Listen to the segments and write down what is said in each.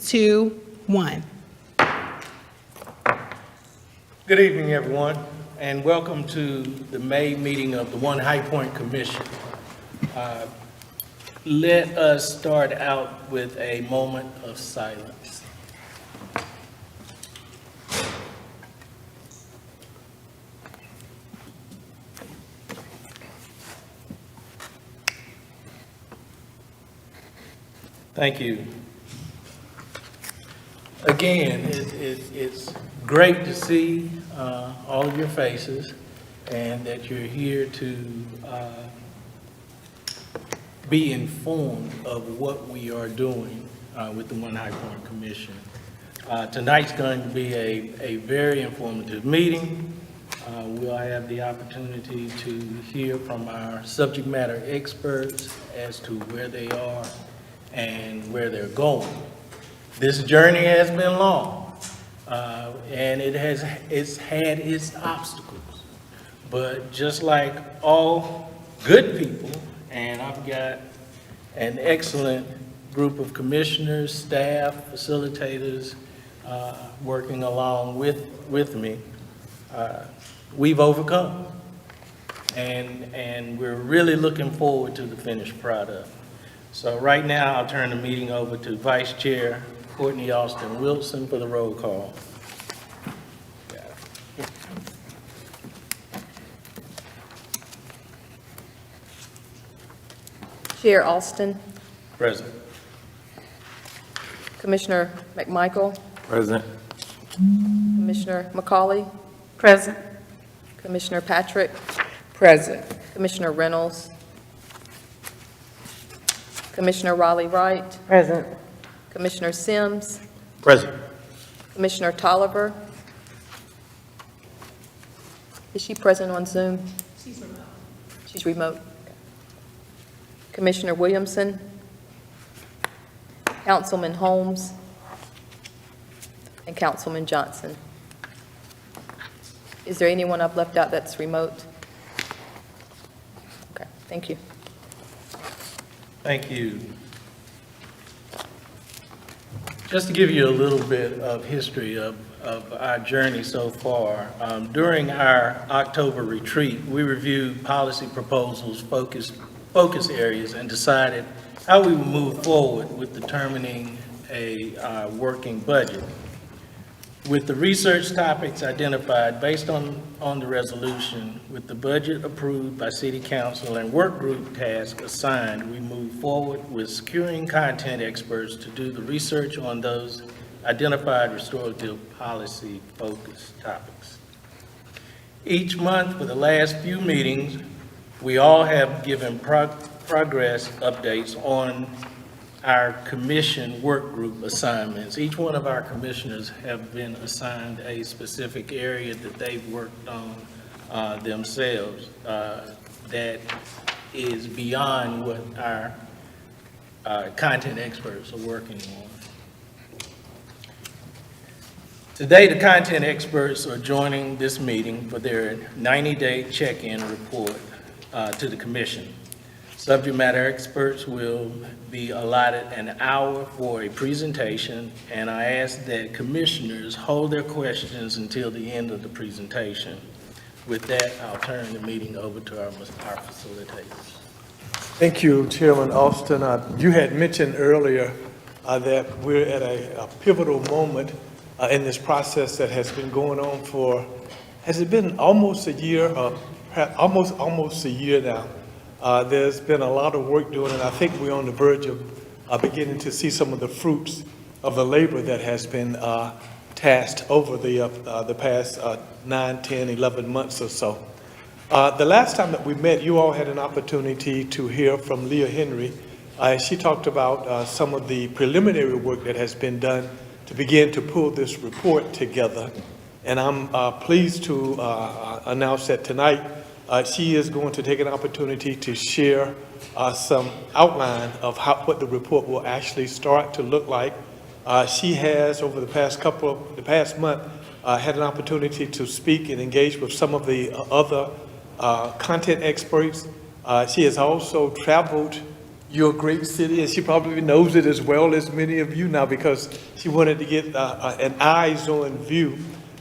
2, 1. Good evening, everyone, and welcome to the May meeting of the One High Point Commission. Let us start out with a moment of silence. Thank you. Again, it's great to see all of your faces and that you're here to be informed of what we are doing with the One High Point Commission. Tonight's going to be a very informative meeting. We'll have the opportunity to hear from our subject matter experts as to where they are and where they're going. This journey has been long, and it's had its obstacles. But just like all good people, and I've got an excellent group of commissioners, staff, facilitators working along with me, we've overcome. And we're really looking forward to the finished product. So right now, I'll turn the meeting over to Vice Chair Courtney Austin Wilson for the roll call. Chair Alston, Present. Commissioner McMichael, Present. Commissioner McCauley, Present. Commissioner Patrick, Present. Commissioner Reynolds, Commissioner Raleigh Wright, Present. Commissioner Sims, Present. Commissioner Tolliver. Is she present on Zoom? She's remote. Commissioner Williamson, Councilman Holmes, and Councilman Johnson. Is there anyone I've left out that's remote? Okay, thank you. Thank you. Just to give you a little bit of history of our journey so far, during our October retreat, we reviewed policy proposals, focus areas, and decided how we would move forward with determining a working budget. With the research topics identified based on the resolution, with the budget approved by City Council and work group tasks assigned, we moved forward with securing content experts to do the research on those identified restorative policy focus topics. Each month for the last few meetings, we all have given progress updates on our commission work group assignments. Each one of our commissioners have been assigned a specific area that they've worked on themselves that is beyond what our content experts are working on. Today, the content experts are joining this meeting for their 90-day check-in report to the commission. Subject matter experts will be allotted an hour for a presentation, and I ask that commissioners hold their questions until the end of the presentation. With that, I'll turn the meeting over to our facilitators. Thank you, Chairman Austin. You had mentioned earlier that we're at a pivotal moment in this process that has been going on for, has it been almost a year, perhaps almost a year now? There's been a lot of work doing, and I think we're on the verge of beginning to see some of the fruits of the labor that has been tasked over the past 9, 10, 11 months or so. The last time that we met, you all had an opportunity to hear from Leah Henry. She talked about some of the preliminary work that has been done to begin to pull this report together. And I'm pleased to announce that tonight she is going to take an opportunity to share some outline of what the report will actually start to look like. She has, over the past month, had an opportunity to speak and engage with some of the other content experts. She has also traveled your great city, and she probably knows it as well as many of you now because she wanted to get an eyes-on view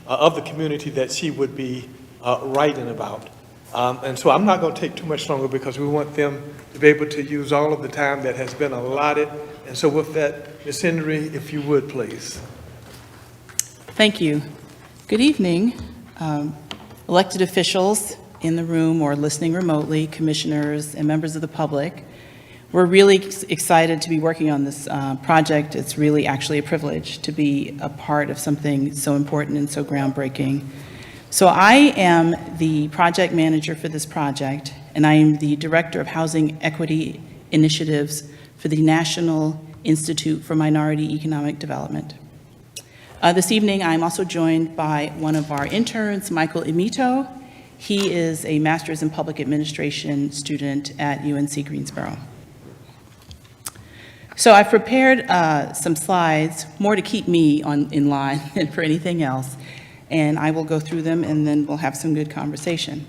of the community that she would be writing about. And so I'm not going to take too much longer because we want them to be able to use all of the time that has been allotted. And so with that, Ms. Henry, if you would, please. Thank you. Good evening, elected officials in the room or listening remotely, commissioners and members of the public. We're really excited to be working on this project. It's really actually a privilege to be a part of something so important and so groundbreaking. So I am the project manager for this project, and I am the Director of Housing Equity Initiatives for the National Institute for Minority Economic Development. This evening, I'm also joined by one of our interns, Michael Imito. He is a Master's in Public Administration student at UNC Greensboro. So I've prepared some slides, more to keep me in line than for anything else, and I will go through them and then we'll have some good conversation.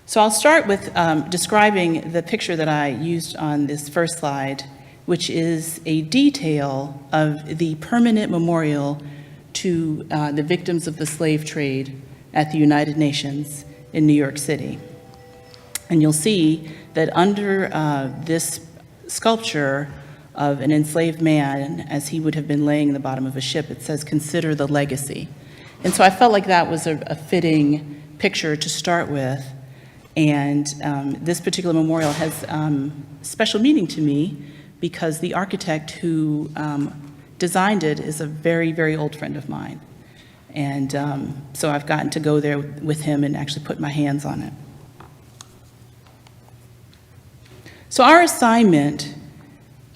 So I'll start with describing the picture that I used on this first slide, which is a detail of the permanent memorial to the victims of the slave trade at the United Nations in New York City. And you'll see that under this sculpture of an enslaved man, as he would have been laying in the bottom of a ship, it says, "Consider the legacy." And so I felt like that was a fitting picture to start with. And this particular memorial has special meaning to me because the architect who designed it is a very, very old friend of mine. And so I've gotten to go there with him and actually put my hands on it. So our assignment,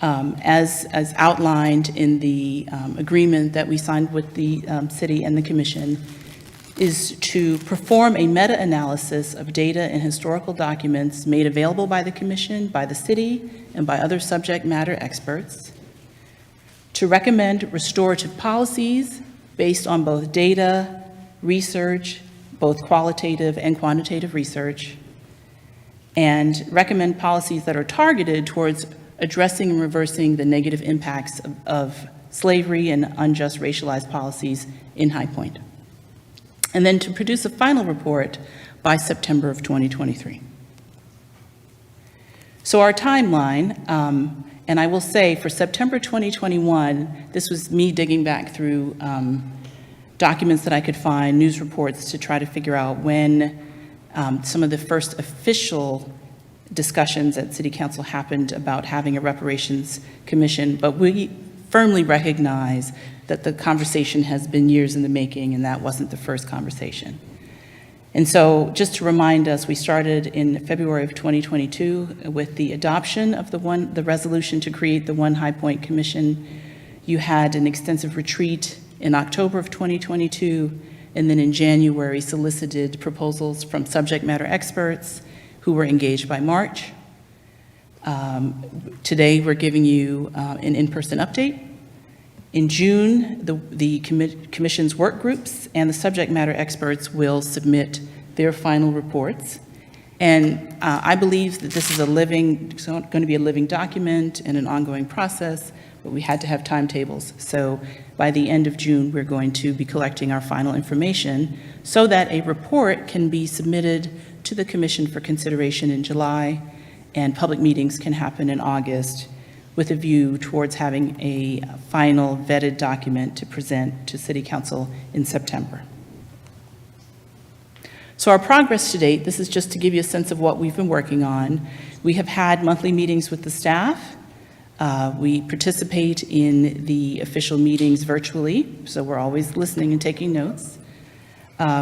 as outlined in the agreement that we signed with the city and the commission, is to perform a meta-analysis of data and historical documents made available by the commission, by the city, and by other subject matter experts, to recommend restorative policies based on both data, research, both qualitative and quantitative research, and recommend policies that are targeted towards addressing and reversing the negative impacts of slavery and unjust racialized policies in High Point. And then to produce a final report by September of 2023. So our timeline, and I will say for September 2021, this was me digging back through documents that I could find, news reports, to try to figure out when some of the first official discussions at City Council happened about having a reparations commission, but we firmly recognize that the conversation has been years in the making, and that wasn't the first conversation. And so just to remind us, we started in February of 2022 with the adoption of the resolution to create the One High Point Commission. You had an extensive retreat in October of 2022, and then in January solicited proposals from subject matter experts who were engaged by March. Today we're giving you an in-person update. In June, the commission's work groups and the subject matter experts will submit their final reports. And I believe that this is going to be a living document and an ongoing process, but we had to have timetables. So by the end of June, we're going to be collecting our final information so that a report can be submitted to the commission for consideration in July, and public meetings can happen in August, with a view towards having a final vetted document to present to City Council in September. So our progress to date, this is just to give you a sense of what we've been working on. We have had monthly meetings with the staff. We participate in the official meetings virtually, so we're always listening and taking notes.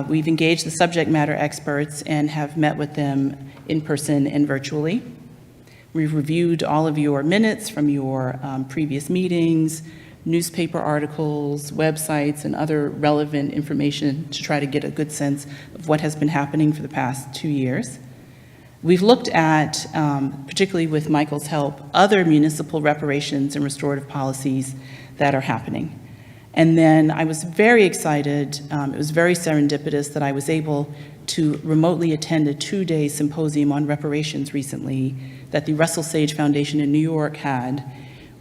We've engaged the subject matter experts and have met with them in person and virtually. We've reviewed all of your minutes from your previous meetings, newspaper articles, websites, and other relevant information to try to get a good sense of what has been happening for the past 2 years. We've looked at, particularly with Michael's help, other municipal reparations and restorative policies that are happening. And then I was very excited, it was very serendipitous that I was able to remotely attend a 2-day symposium on reparations recently that the Russell Sage Foundation in New York had,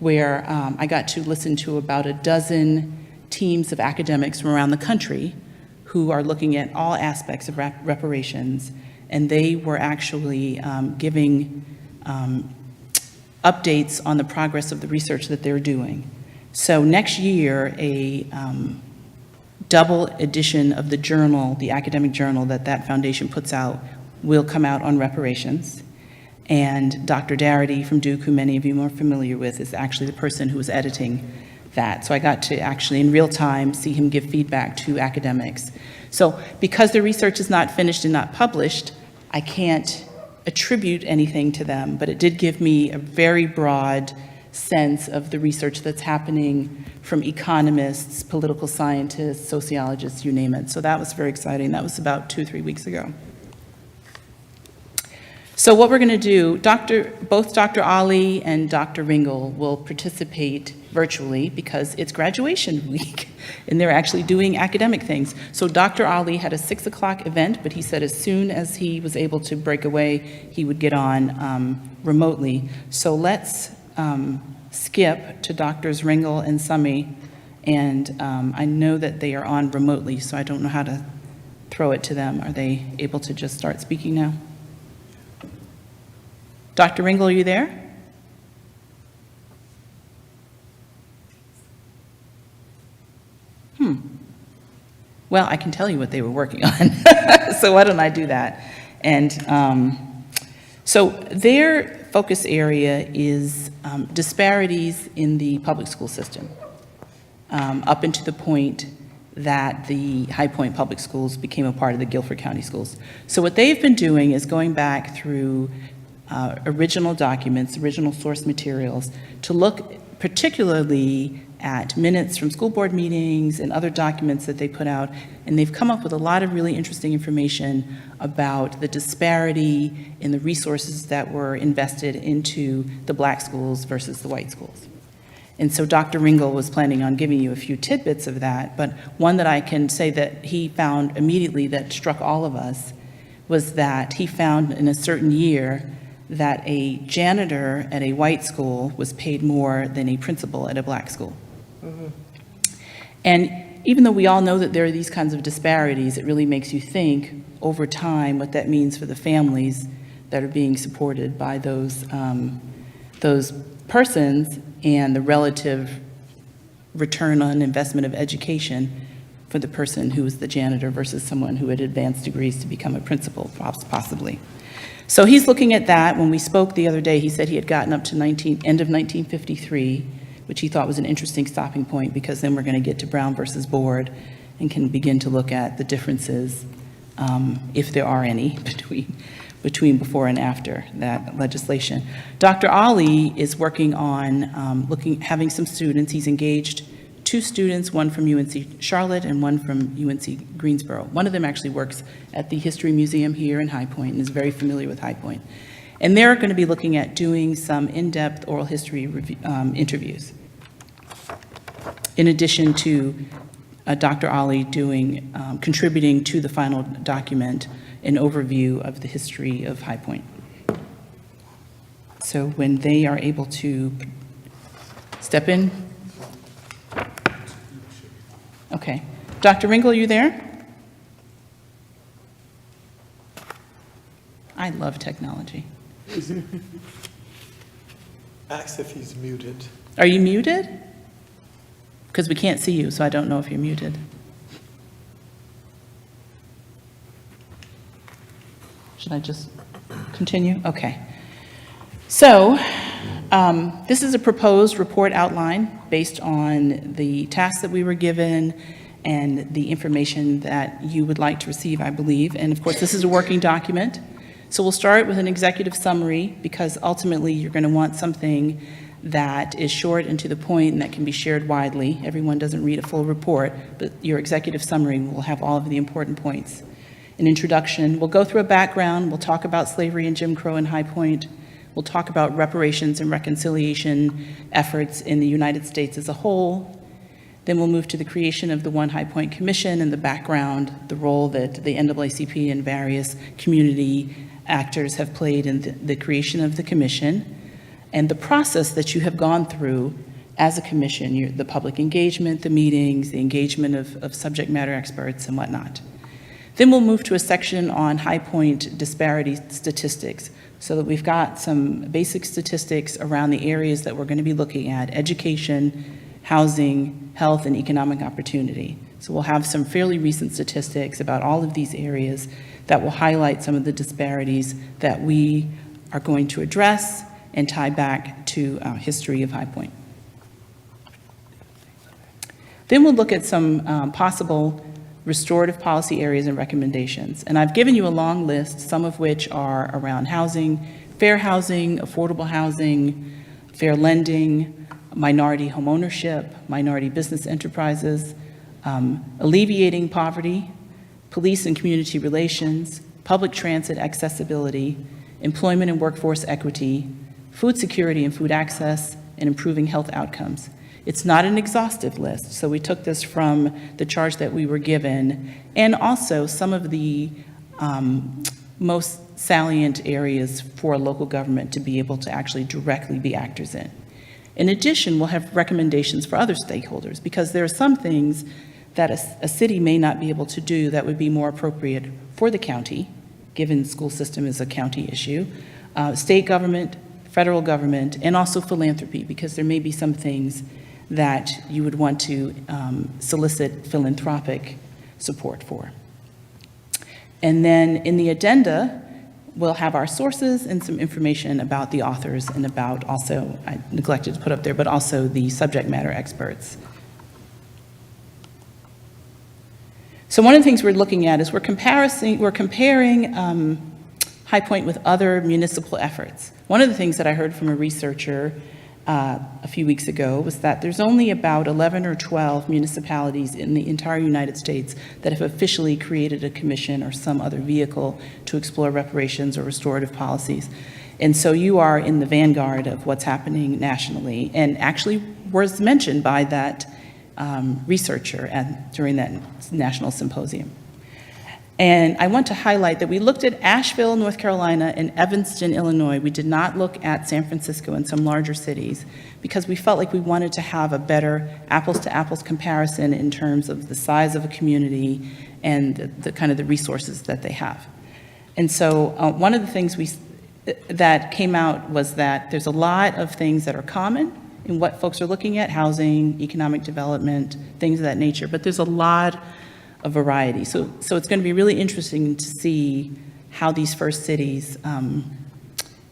where I got to listen to about a dozen teams of academics from around the country who are looking at all aspects of reparations, and they were actually giving updates on the progress of the research that they're doing. So next year, a double edition of the journal, the academic journal that foundation puts out, will come out on reparations. And Dr. Darity from Duke, who many of you are familiar with, is actually the person who was editing that. So I got to actually, in real time, see him give feedback to academics. So because the research is not finished and not published, I can't attribute anything to them, but it did give me a very broad sense of the research that's happening from economists, political scientists, sociologists, you name it. So that was very exciting. That was about 2-3 weeks ago. So what we're going to do, both Dr. Ali and Dr. Ringel will participate virtually because it's graduation week and they're actually doing academic things. So Dr. Ali had a 6 o'clock event, but he said as soon as he was able to break away, he would get on remotely. So let's skip to Drs. Ringel and Sami, and I know that they are on remotely, so I don't know how to throw it to them. Are they able to just start speaking now? Dr. Ringel, are you there? Well, I can tell you what they were working on, so why don't I do that? And so their focus area is disparities in the public school system, up until the point that the High Point Public Schools became a part of the Guilford County Schools. So what they've been doing is going back through original documents, original source materials, to look particularly at minutes from school board meetings and other documents that they put out, and they've come up with a lot of really interesting information about the disparity in the resources that were invested into the black schools versus the white schools. And so Dr. Ringel was planning on giving you a few tidbits of that, but one that I can say that he found immediately that struck all of us was that he found in a certain year that a janitor at a white school was paid more than a principal at a black school. And even though we all know that there are these kinds of disparities, it really makes you think over time what that means for the families that are being supported by those persons and the relative return on investment of education for the person who was the janitor versus someone who had advanced degrees to become a principal, possibly. So he's looking at that. When we spoke the other day, he said he had gotten up to end of 1953, which he thought was an interesting stopping point because then we're going to get to Brown versus Board and can begin to look at the differences, if there are any, between before and after that legislation. Dr. Ali is working on having some students. He's engaged 2 students, one from UNC Charlotte and one from UNC Greensboro. One of them actually works at the History Museum here in High Point and is very familiar with High Point. And they're going to be looking at doing some in-depth oral history interviews, in addition to Dr. Ali contributing to the final document an overview of the history of High Point. So when they are able to step in. Okay. Dr. Ringel, are you there? I love technology. Ask if he's muted. Are you muted? Because we can't see you, so I don't know if you're muted. Should I just continue? Okay. So this is a proposed report outline based on the tasks that we were given and the information that you would like to receive, I believe. And of course, this is a working document. So we'll start with an executive summary because ultimately you're going to want something that is short and to the point and that can be shared widely. Everyone doesn't read a full report, but your executive summary will have all of the important points. An introduction, we'll go through a background, we'll talk about slavery and Jim Crow in High Point, we'll talk about reparations and reconciliation efforts in the United States as a whole. Then we'll move to the creation of the One High Point Commission and the background, the role that the NAACP and various community actors have played in the creation of the commission, and the process that you have gone through as a commission, the public engagement, the meetings, the engagement of subject matter experts and whatnot. Then we'll move to a section on High Point disparity statistics, so that we've got some basic statistics around the areas that we're going to be looking at: education, housing, health, and economic opportunity. So we'll have some fairly recent statistics about all of these areas that will highlight some of the disparities that we are going to address and tie back to history of High Point. Then we'll look at some possible restorative policy areas and recommendations. And I've given you a long list, some of which are around housing, fair housing, affordable housing, fair lending, minority homeownership, minority business enterprises, alleviating poverty, police and community relations, public transit accessibility, employment and workforce equity, food security and food access, and improving health outcomes. It's not an exhaustive list, so we took this from the charge that we were given, and also some of the most salient areas for local government to be able to actually directly be actors in. In addition, we'll have recommendations for other stakeholders, because there are some things that a city may not be able to do that would be more appropriate for the county, given the school system is a county issue, state government, federal government, and also philanthropy, because there may be some things that you would want to solicit philanthropic support for. And then in the addenda, we'll have our sources and some information about the authors and about also, I neglected to put up there, but also the subject matter experts. So one of the things we're looking at is we're comparing High Point with other municipal efforts. One of the things that I heard from a researcher a few weeks ago was that there's only about 11 or 12 municipalities in the entire United States that have officially created a commission or some other vehicle to explore reparations or restorative policies. And so you are in the vanguard of what's happening nationally, and actually was mentioned by that researcher during that national symposium. And I want to highlight that we looked at Asheville, North Carolina, and Evanston, Illinois. We did not look at San Francisco and some larger cities because we felt like we wanted to have a better apples-to-apples comparison in terms of the size of a community and the kind of the resources that they have. And so one of the things that came out was that there's a lot of things that are common in what folks are looking at: housing, economic development, things of that nature, but there's a lot of variety. So it's going to be really interesting to see how these first cities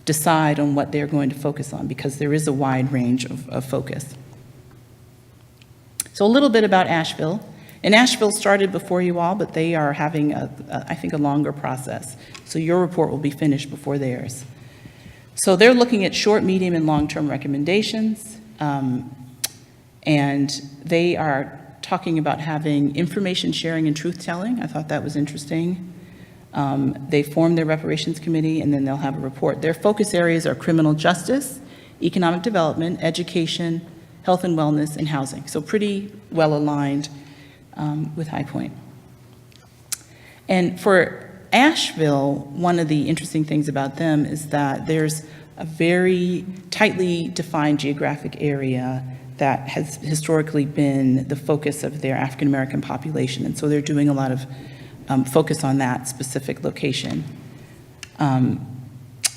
decide on what they're going to focus on, because there is a wide range of focus. So a little bit about Asheville. And Asheville started before you all, but they are having, I think, a longer process. So your report will be finished before theirs. So they're looking at short, medium, and long-term recommendations. And they are talking about having information sharing and truth-telling. I thought that was interesting. They formed their reparations committee, and then they'll have a report. Their focus areas are criminal justice, economic development, education, health and wellness, and housing. So pretty well aligned with High Point. And for Asheville, one of the interesting things about them is that there's a very tightly defined geographic area that has historically been the focus of their African American population. And so they're doing a lot of focus on that specific location. And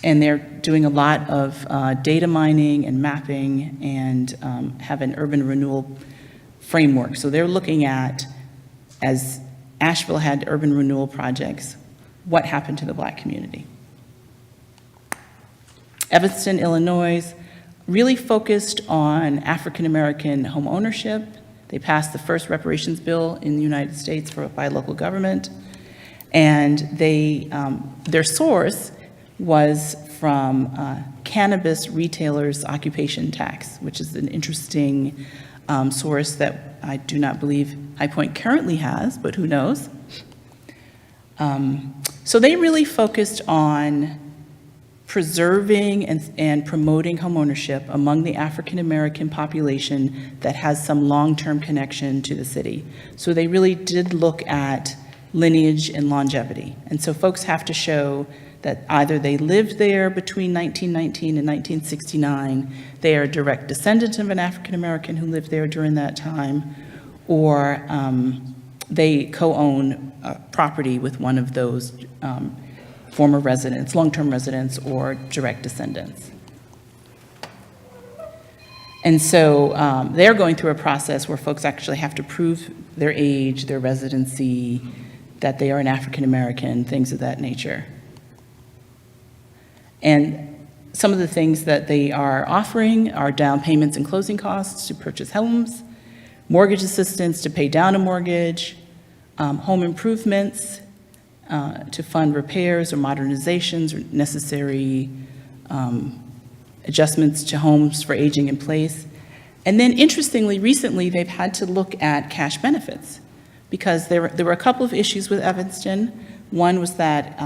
they're doing a lot of data mining and mapping and have an urban renewal framework. So they're looking at, as Asheville had urban renewal projects, what happened to the Black community. Evanston, Illinois, really focused on African American home ownership. They passed the first reparations bill in the United States by local government. And their source was from cannabis retailers' occupation tax, which is an interesting source that I do not believe High Point currently has, but who knows. So they really focused on preserving and promoting homeownership among the African-American population that has some long-term connection to the city. So they really did look at lineage and longevity. And so folks have to show that either they lived there between 1919 and 1969, they are a direct descendant of an African-American who lived there during that time, or they co-own property with one of those former residents, long-term residents, or direct descendants. And so they're going through a process where folks actually have to prove their age, their residency, that they are an African-American, things of that nature. And some of the things that they are offering are down payments and closing costs to purchase homes, mortgage assistance to pay down a mortgage, home improvements to fund repairs or modernizations or necessary adjustments to homes for aging in place. And then interestingly, recently, they've had to look at cash benefits because there were a couple of issues with Evanston. One was that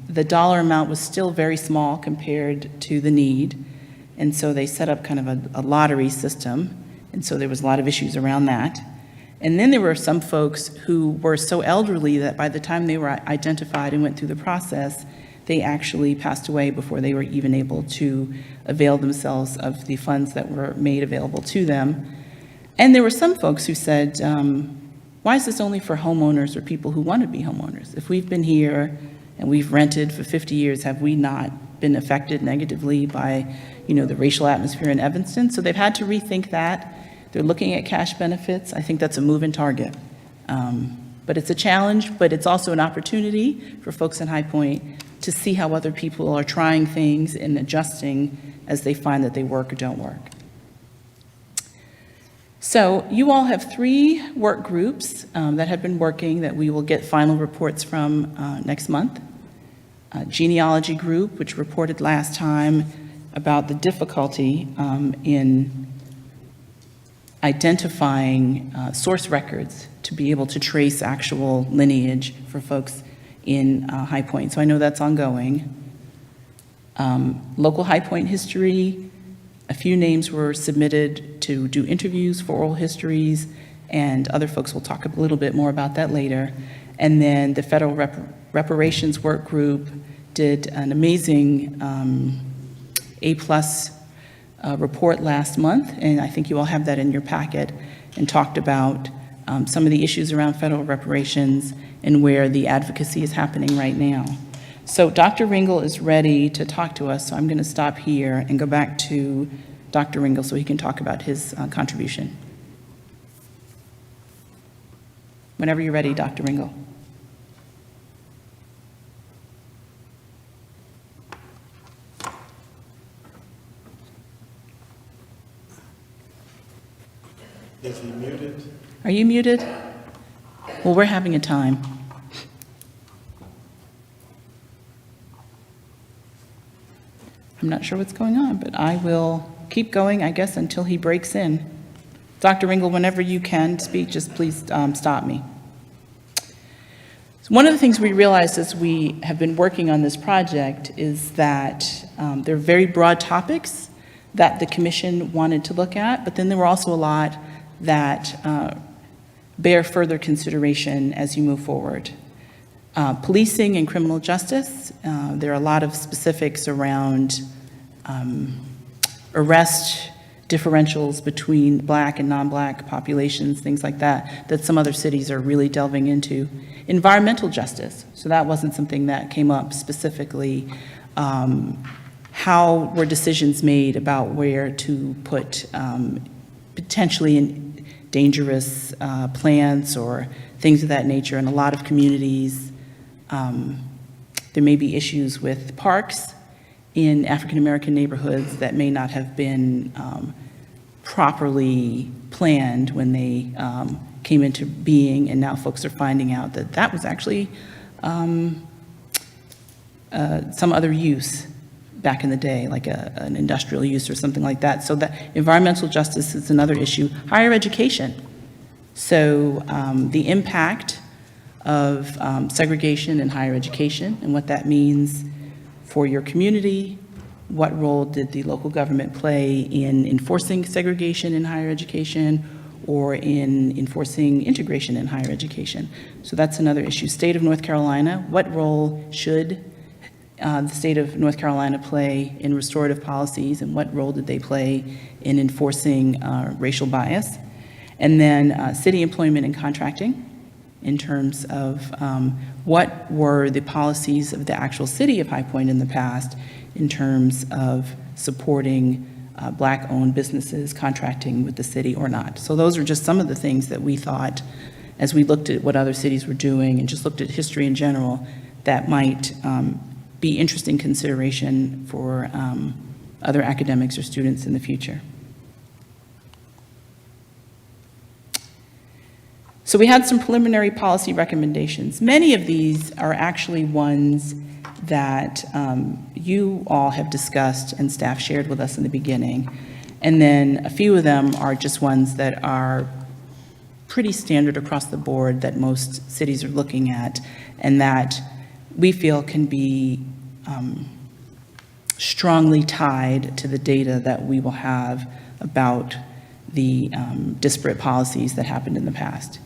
the dollar amount was still very small compared to the need, and so they set up kind of a lottery system, and so there was a lot of issues around that. And then there were some folks who were so elderly that by the time they were identified and went through the process, they actually passed away before they were even able to avail themselves of the funds that were made available to them. And there were some folks who said, why is this only for homeowners or people who want to be homeowners? If we've been here and we've rented for 50 years, have we not been affected negatively by, the racial atmosphere in Evanston? So they've had to rethink that. They're looking at cash benefits. I think that's a moving target. But it's a challenge, but it's also an opportunity for folks in High Point to see how other people are trying things and adjusting as they find that they work or don't work. So you all have 3 work groups that have been working that we will get final reports from next month. Genealogy group, which reported last time about the difficulty in identifying source records to be able to trace actual lineage for folks in High Point. So I know that's ongoing. Local High Point history, a few names were submitted to do interviews for oral histories, and other folks will talk a little bit more about that later. And then the Federal Reparations Work Group did an amazing A+ report last month, and I think you all have that in your packet, and talked about some of the issues around federal reparations and where the advocacy is happening right now. So Dr. Ringel is ready to talk to us, so I'm going to stop here and go back to Dr. Ringel so he can talk about his contribution. Whenever you're ready, Dr. Ringel. Is he muted? Are you muted? Well, we're having a time. I'm not sure what's going on, but I will keep going, I guess, until he breaks in. Dr. Ringel, whenever you can speak, just please stop me. So one of the things we realized as we have been working on this project is that there are very broad topics that the commission wanted to look at, but then there were also a lot that bear further consideration as you move forward. Policing and criminal justice, there are a lot of specifics around arrest differentials between Black and non-Black populations, things like that, that some other cities are really delving into. Environmental justice, so that wasn't something that came up specifically. How were decisions made about where to put potentially dangerous plants or things of that nature in a lot of communities? There may be issues with parks in African-American neighborhoods that may not have been properly planned when they came into being, and now folks are finding out that that was actually some other use back in the day, like an industrial use or something like that. So that environmental justice is another issue. Higher education. So the impact of segregation in higher education and what that means for your community, what role did the local government play in enforcing segregation in higher education or in enforcing integration in higher education? So that's another issue. State of North Carolina, what role should the state of North Carolina play in restorative policies, and what role did they play in enforcing racial bias? And then city employment and contracting, in terms of what were the policies of the actual city of High Point in the past in terms of supporting Black-owned businesses contracting with the city or not. So those are just some of the things that we thought, as we looked at what other cities were doing and just looked at history in general, that might be interesting consideration for other academics or students in the future. So we had some preliminary policy recommendations. Many of these are actually ones that you all have discussed and staff shared with us in the beginning. And then a few of them are just ones that are pretty standard across the board that most cities are looking at, and that we feel can be strongly tied to the data that we will have about the disparate policies that happened in the past.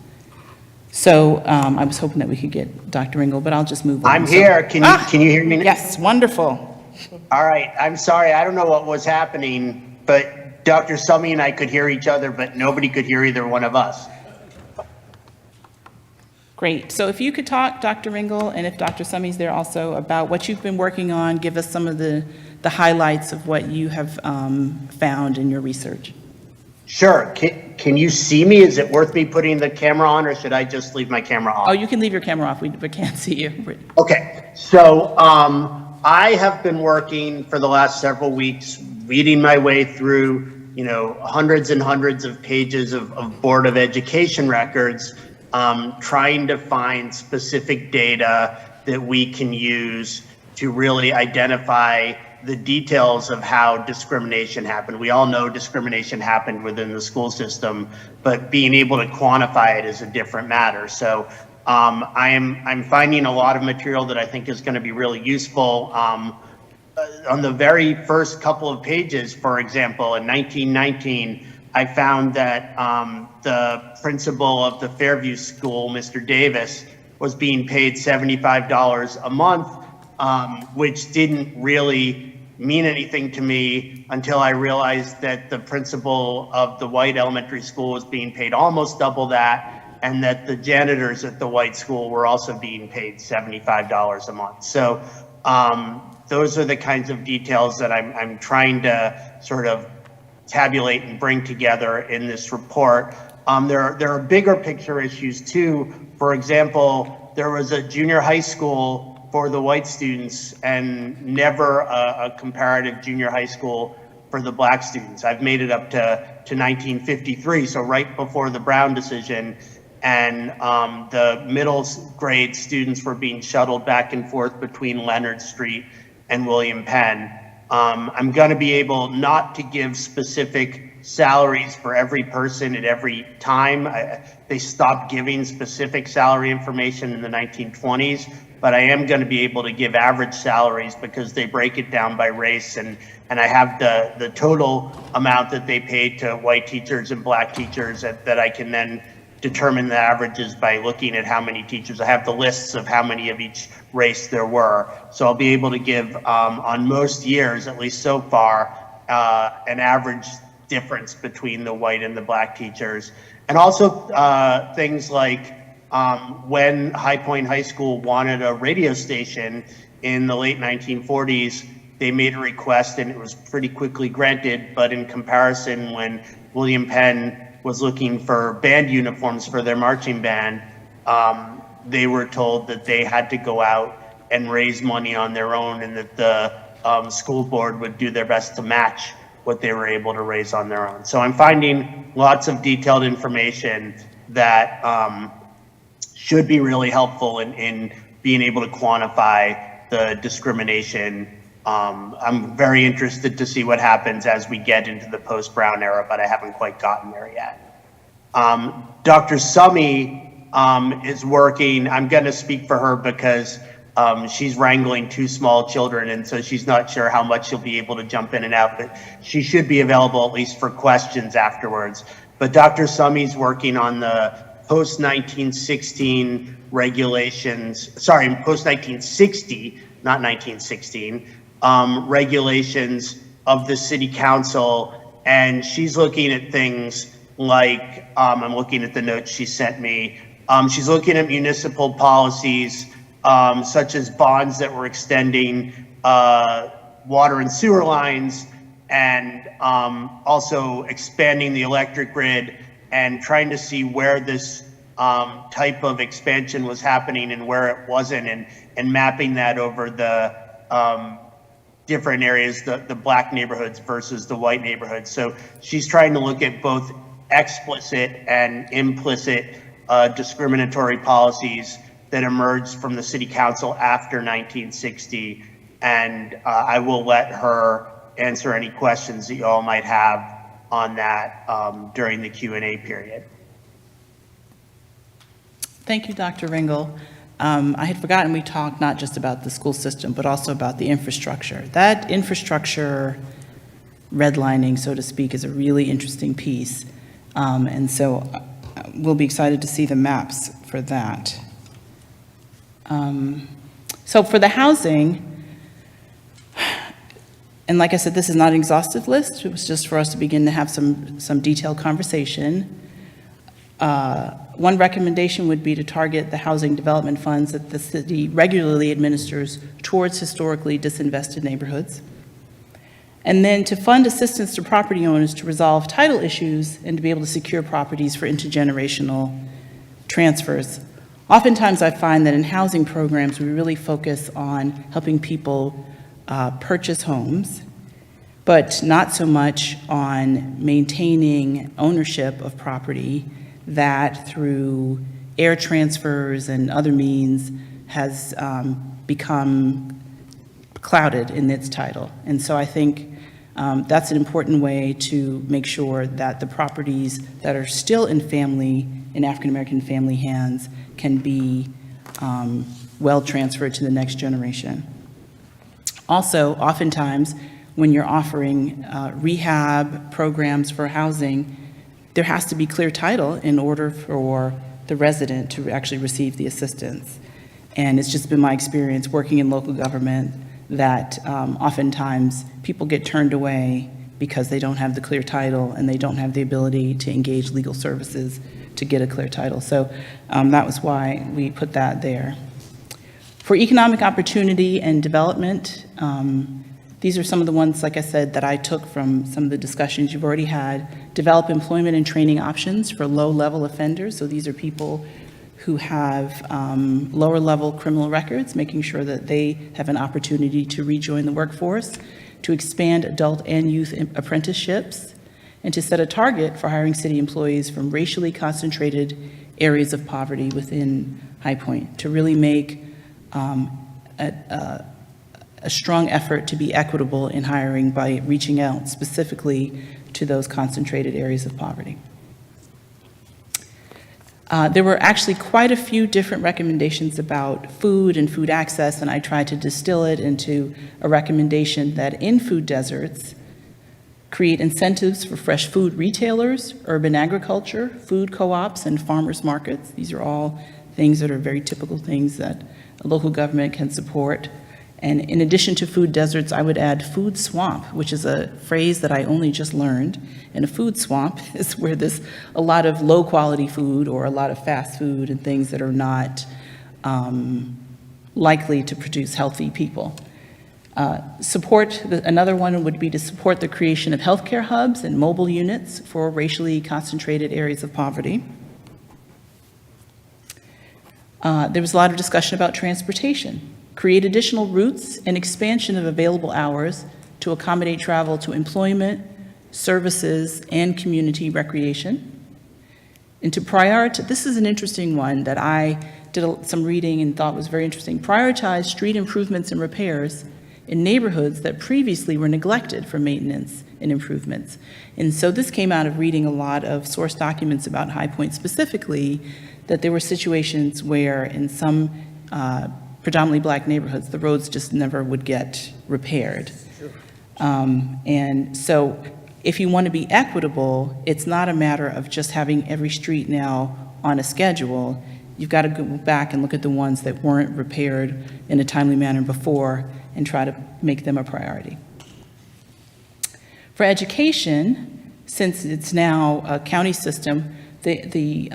So I was hoping that we could get Dr. Ringel, but I'll just move on. I'm here. Can you hear me? Yes, wonderful. All right. I'm sorry. I don't know what was happening, but Dr. Summey and I could hear each other, but nobody could hear either one of us. Great. So if you could talk, Dr. Ringel, and if Dr. Summey's there also, about what you've been working on, give us some of the highlights of what you have found in your research. Sure. Can you see me? Is it worth me putting the camera on, or should I just leave my camera on? Oh, you can leave your camera off. We can't see you. Okay. So I have been working for the last several weeks, reading my way through, hundreds and hundreds of pages of Board of Education records, trying to find specific data that we can use to really identify the details of how discrimination happened. We all know discrimination happened within the school system, but being able to quantify it is a different matter. So I'm finding a lot of material that I think is going to be really useful. On the very first couple of pages, for example, in 1919, I found that the principal of the Fairview School, Mr. Davis, was being paid $75 a month, which didn't really mean anything to me until I realized that the principal of the white elementary school was being paid almost double that, and that the janitors at the white school were also being paid $75 a month. So those are the kinds of details that I'm trying to sort of tabulate and bring together in this report. There are bigger picture issues too. For example, there was a junior high school for the white students and never a comparative junior high school for the Black students. I've made it up to 1953, so right before the Brown decision, and the middle grade students were being shuttled back and forth between Leonard Street and William Penn. I'm going to be able not to give specific salaries for every person at every time. They stopped giving specific salary information in the 1920s, but I am going to be able to give average salaries because they break it down by race, and I have the total amount that they paid to white teachers and Black teachers that I can then determine the averages by looking at how many teachers. I have the lists of how many of each race there were. So I'll be able to give, on most years, at least so far, an average difference between the white and the Black teachers. And also things like when High Point High School wanted a radio station in the late 1940s, they made a request and it was pretty quickly granted. But in comparison, when William Penn was looking for band uniforms for their marching band, they were told that they had to go out and raise money on their own, and that the school board would do their best to match what they were able to raise on their own. So I'm finding lots of detailed information that should be really helpful in being able to quantify the discrimination. I'm very interested to see what happens as we get into the post-Brown era, but I haven't quite gotten there yet. Dr. Summey is working. I'm going to speak for her because She's wrangling 2 small children, and so she's not sure how much she'll be able to jump in and out, but she should be available at least for questions afterwards. But Dr. Summey's working on the post-1916 regulations, sorry, post-1960, not 1916, regulations of the city council, and she's looking at things like, I'm looking at the notes she sent me, she's looking at municipal policies, such as bonds that were extending water and sewer lines, and also expanding the electric grid, and trying to see where this type of expansion was happening and where it wasn't, and mapping that over the different areas, the black neighborhoods versus the white neighborhoods. So she's trying to look at both explicit and implicit discriminatory policies that emerged from the city council after 1960. And I will let her answer any questions that you all might have on that during the Q&A period. Thank you, Dr. Ringel. I had forgotten we talked not just about the school system, but also about the infrastructure. That infrastructure redlining, so to speak, is a really interesting piece. And so we'll be excited to see the maps for that. So for the housing, and like I said, this is not an exhaustive list. It was just for us to begin to have some detailed conversation. One recommendation would be to target the housing development funds that the city regularly administers towards historically disinvested neighborhoods. And then to fund assistance to property owners to resolve title issues and to be able to secure properties for intergenerational transfers. Oftentimes I find that in housing programs, we really focus on helping people purchase homes, but not so much on maintaining ownership of property that through air transfers and other means has become clouded in its title. And so I think that's an important way to make sure that the properties that are still in African-American family hands can be well transferred to the next generation. Also, oftentimes, when you're offering rehab programs for housing, there has to be clear title in order for the resident to actually receive the assistance. And it's just been my experience working in local government that oftentimes people get turned away because they don't have the clear title and they don't have the ability to engage legal services to get a clear title. So that was why we put that there. For economic opportunity and development, these are some of the ones, like I said, that I took from some of the discussions you've already had. Develop employment and training options for low-level offenders. So these are people who have lower-level criminal records, making sure that they have an opportunity to rejoin the workforce, to expand adult and youth apprenticeships, and to set a target for hiring city employees from racially concentrated areas of poverty within High Point, to really make a strong effort to be equitable in hiring by reaching out specifically to those concentrated areas of poverty. There were actually quite a few different recommendations about food and food access, and I tried to distill it into a recommendation that in food deserts, create incentives for fresh food retailers, urban agriculture, food co-ops, and farmers markets. These are all things that are very typical things that a local government can support. And in addition to food deserts, I would add food swamp, which is a phrase that I only just learned. And a food swamp is where there's a lot of low quality food or a lot of fast food and things that are not likely to produce healthy people. Another one would be to support the creation of healthcare hubs and mobile units for racially concentrated areas of poverty. There was a lot of discussion about transportation. Create additional routes and expansion of available hours to accommodate travel to employment, services, and community recreation. And to prioritize, this is an interesting one that I did some reading and thought was very interesting. Prioritize street improvements and repairs in neighborhoods that previously were neglected for maintenance and improvements. And so this came out of reading a lot of source documents about High Point specifically, that there were situations where in some predominantly black neighborhoods, the roads just never would get repaired. And so if you want to be equitable, it's not a matter of just having every street now on a schedule. You've got to go back and look at the ones that weren't repaired in a timely manner before and try to make them a priority. For education, since it's now a county system, the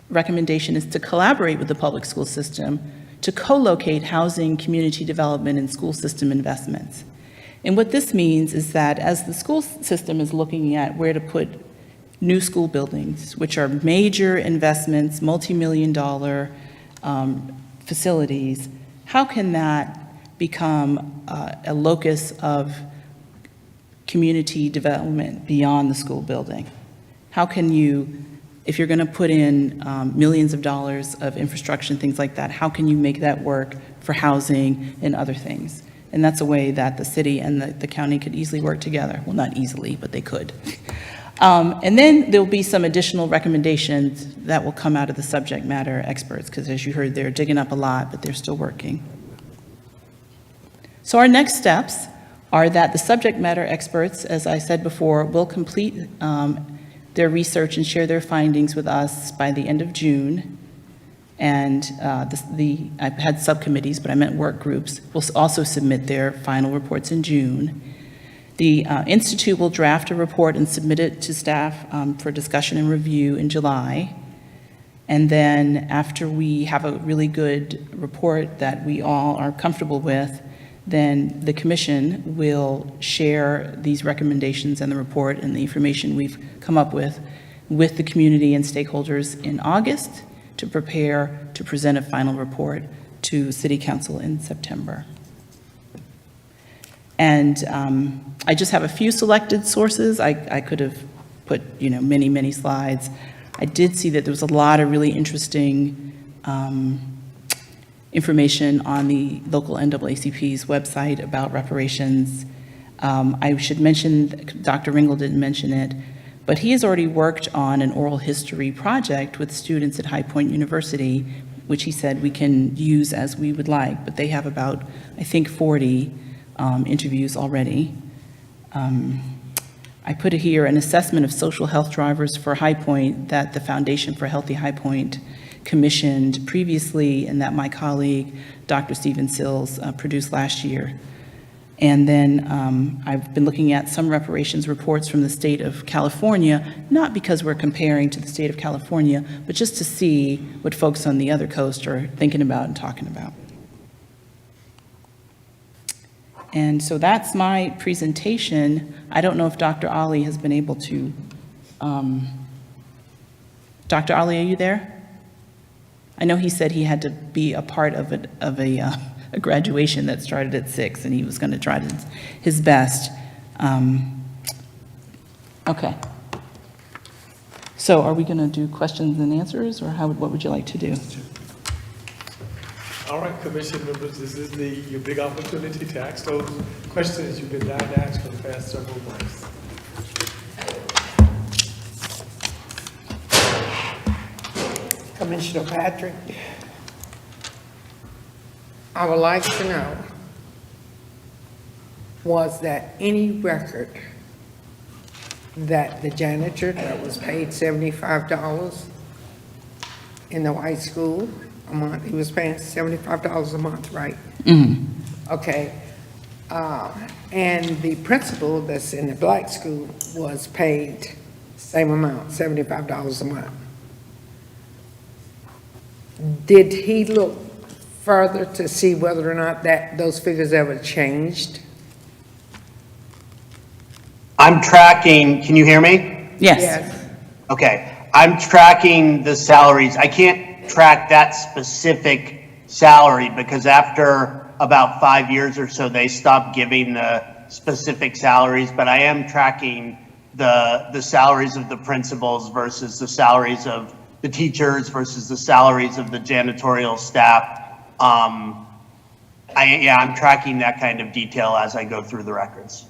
recommendation is to collaborate with the public school system to co-locate housing, community development, and school system investments. And what this means is that as the school system is looking at where to put new school buildings, which are major investments, multi-million-dollar facilities, how can that become a locus of community development beyond the school building? How can you, if you're going to put in millions of dollars of infrastructure and things like that, how can you make that work for housing and other things? And that's a way that the city and the county could easily work together. Well, not easily, but they could. And then there'll be some additional recommendations that will come out of the subject matter experts, because as you heard, they're digging up a lot, but they're still working. So our next steps are that the subject matter experts, as I said before, will complete their research and share their findings with us by the end of June. And I've had subcommittees, but I meant work groups, will also submit their final reports in June. The Institute will draft a report and submit it to staff for discussion and review in July. And then after we have a really good report that we all are comfortable with, then the commission will share these recommendations and the report and the information we've come up with the community and stakeholders in August to prepare to present a final report to City Council in September. And I just have a few selected sources. I could have put, many, many slides. I did see that there was a lot of really interesting information on the local NAACP's website about reparations. I should mention, Dr. Ringel didn't mention it, but he has already worked on an oral history project with students at High Point University, which he said we can use as we would like, but they have about, I think, 40 interviews already. I put here an assessment of social health drivers for High Point that the Foundation for Healthy High Point commissioned previously and that my colleague, Dr. Stephen Sills, produced last year. And then I've been looking at some reparations reports from the state of California, not because we're comparing to the state of California, but just to see what folks on the other coast are thinking about and talking about. And so that's my presentation. I don't know if Dr. Ali has been able to, Dr. Ali, are you there? I know he said he had to be a part of a graduation that started at 6, and he was going to try his best. Okay. So are we going to do questions and answers, or what would you like to do? All right, commission members, this is your big opportunity to ask those questions you've been dying to ask for the past several months. Commissioner Patrick, I would like to know, was that any record that the janitor that was paid $75 in the white school a month, he was paying $75 a month, right? Mm-hmm. Okay. And the principal that's in the black school was paid same amount, $75 a month. Did he look further to see whether or not those figures ever changed? I'm tracking, can you hear me? Yes. Okay, I'm tracking the salaries. I can't track that specific salary because after about 5 years or so, they stopped giving the specific salaries, but I am tracking the salaries of the principals versus the salaries of the teachers versus the salaries of the janitorial staff. I'm tracking that kind of detail as I go through the records.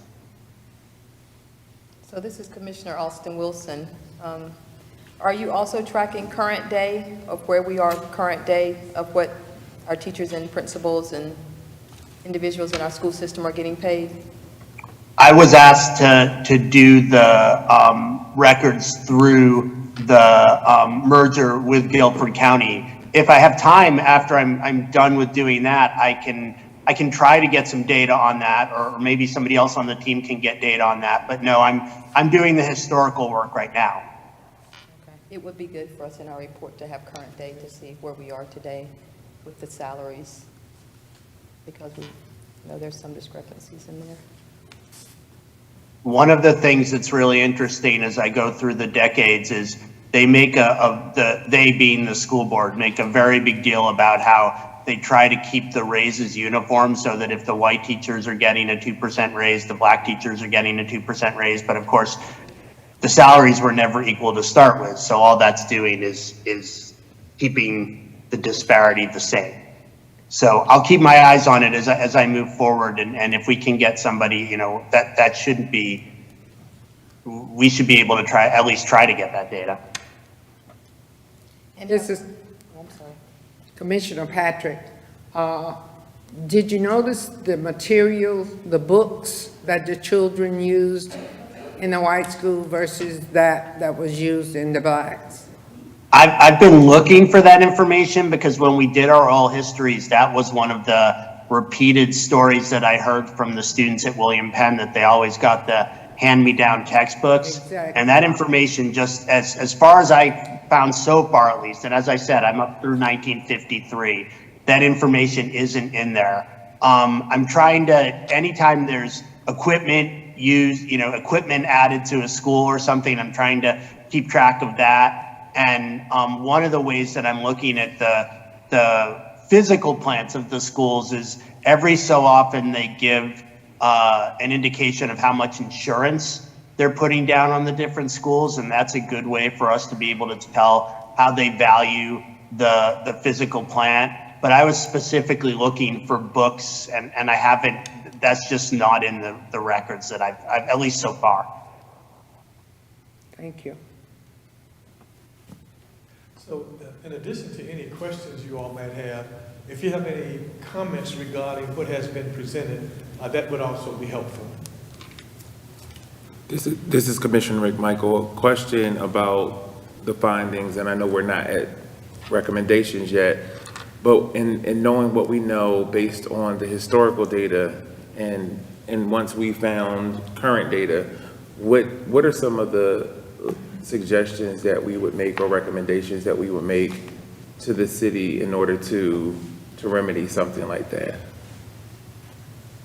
So this is Commissioner Austin Wilson. Are you also tracking current day of where we are current day of what our teachers and principals and individuals in our school system are getting paid? I was asked to do the records through the merger with Guilford County. If I have time after I'm done with doing that, I can try to get some data on that, or maybe somebody else on the team can get data on that. But no, I'm doing the historical work right now. Okay. It would be good for us in our report to have current day to see where we are today with the salaries, because we know there's some discrepancies in there. One of the things that's really interesting as I go through the decades is they make they being the school board, make a very big deal about how they try to keep the raises uniform, so that if the white teachers are getting a 2% raise, the black teachers are getting a 2% raise. But of course, the salaries were never equal to start with. So all that's doing is keeping the disparity the same. So I'll keep my eyes on it as I move forward, and if we can get somebody, you know, that shouldn't be, we should be able to at least try to get that data. And This is I'm sorry. Commissioner Patrick. Did you notice the material, the books that the children used in the white school versus that was used in the blacks? I've been looking for that information, because when we did our oral histories, that was one of the repeated stories that I heard from the students at William Penn, that they always got the hand-me-down textbooks. Exactly. And that information, just as far as I found so far at least, and as I said, I'm up through 1953, that information isn't in there. I'm trying to, anytime there's equipment used, you know, equipment added to a school or something, I'm trying to keep track of that. And one of the ways that I'm looking at the physical plants of the schools is every so often they give an indication of how much insurance they're putting down on the different schools. And that's a good way for us to be able to tell how they value the physical plant. But I was specifically looking for books, and I haven't, that's just not in the records that I've at least so far. Thank you. So in addition to any questions you all might have, if you have any comments regarding what has been presented, that would also be helpful. This is Commissioner McMichael. A question about the findings, and I know we're not at recommendations yet, but in knowing what we know based on the historical data, and once we found current data, what are some of the suggestions that we would make, or recommendations that we would make to the city in order to remedy something like that?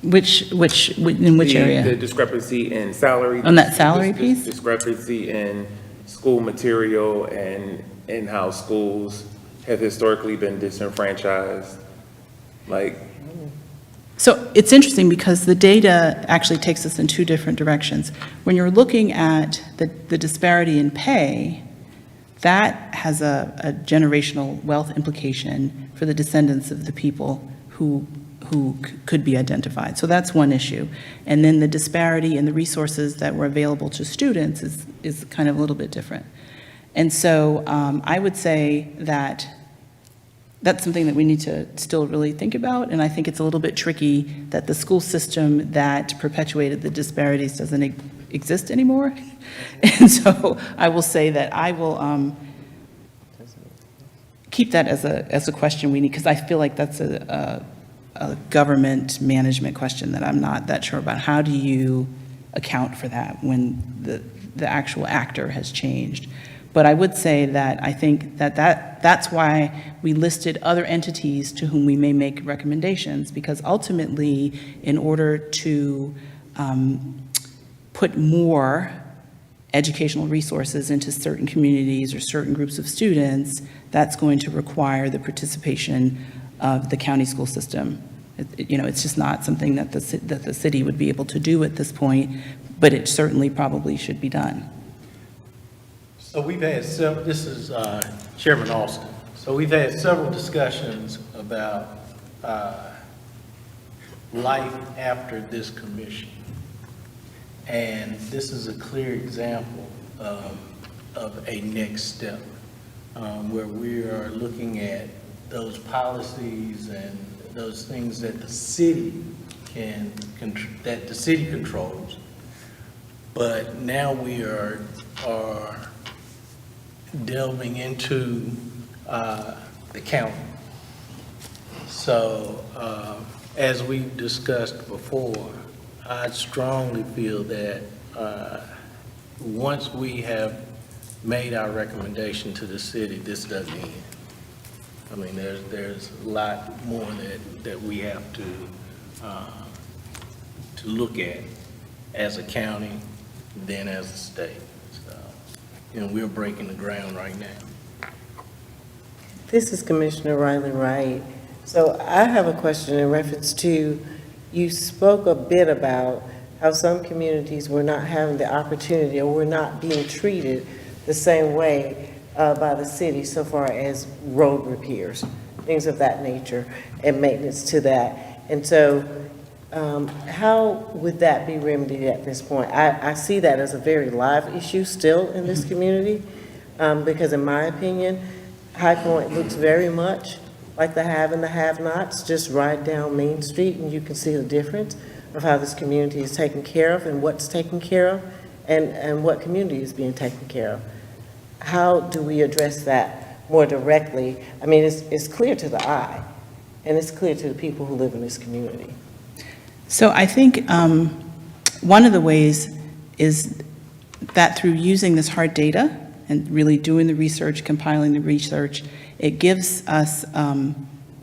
In which area? The discrepancy in salary. On that salary piece? Discrepancy in school material and in how schools have historically been disenfranchised. So it's interesting because the data actually takes us in two different directions. When you're looking at the disparity in pay, that has a generational wealth implication for the descendants of the people who could be identified. So that's one issue. And then the disparity in the resources that were available to students is kind of a little bit different. And so I would say that that's something that we need to still really think about, and I think it's a little bit tricky that the school system that perpetuated the disparities doesn't exist anymore. And so I will say that I will keep that as a question we need, because I feel like that's a government management question that I'm not that sure about. How do you account for that when the actual actor has changed? But I would say that I think that's why we listed other entities to whom we may make recommendations, because ultimately, in order to put more educational resources into certain communities or certain groups of students, that's going to require the participation of the county school system. It's just not something that the city would be able to do at this point, but it certainly probably should be done. So we've had this is Chairman Austin. So we've had several discussions about life after this commission. And this is a clear example of of a next step, where we are looking at those policies and those things that the city that the city controls. But now we are delving into the county. So, as we discussed before, I strongly feel that once we have made our recommendation to the city, this doesn't end. I mean, there's a lot more that we have to look at as a county, then as a state. So, we're breaking the ground right now. This is Commissioner Riley Wright. So I have a question in reference to, you spoke a bit about how some communities were not having the opportunity or were not being treated the same way by the city so far as road repairs, things of that nature, and maintenance to that. And so how would that be remedied at this point? I see that as a very live issue still in this community, because in my opinion, High Point looks very much like the have and the have-nots. Just ride down Main Street and you can see the difference of how this community is taken care of and what's taken care of, and what community is being taken care of. How do we address that more directly? I mean, it's clear to the eye, and it's clear to the people who live in this community. So I think one of the ways is that through using this hard data and really doing the research, compiling the research, it gives us a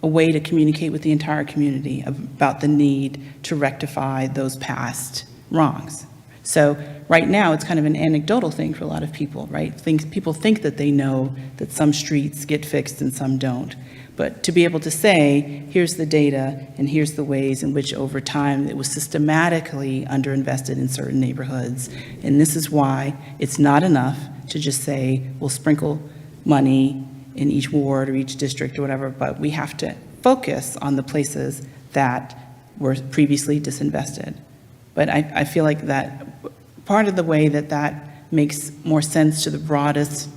way to communicate with the entire community about the need to rectify those past wrongs. So right now, it's kind of an anecdotal thing for a lot of people, right? People think that they know that some streets get fixed and some don't. But to be able to say, here's the data and here's the ways in which over time it was systematically underinvested in certain neighborhoods. And this is why it's not enough to just say, we'll sprinkle money in each ward or each district or whatever, but we have to focus on the places that were previously disinvested. But I feel like that part of the way that makes more sense to the broadest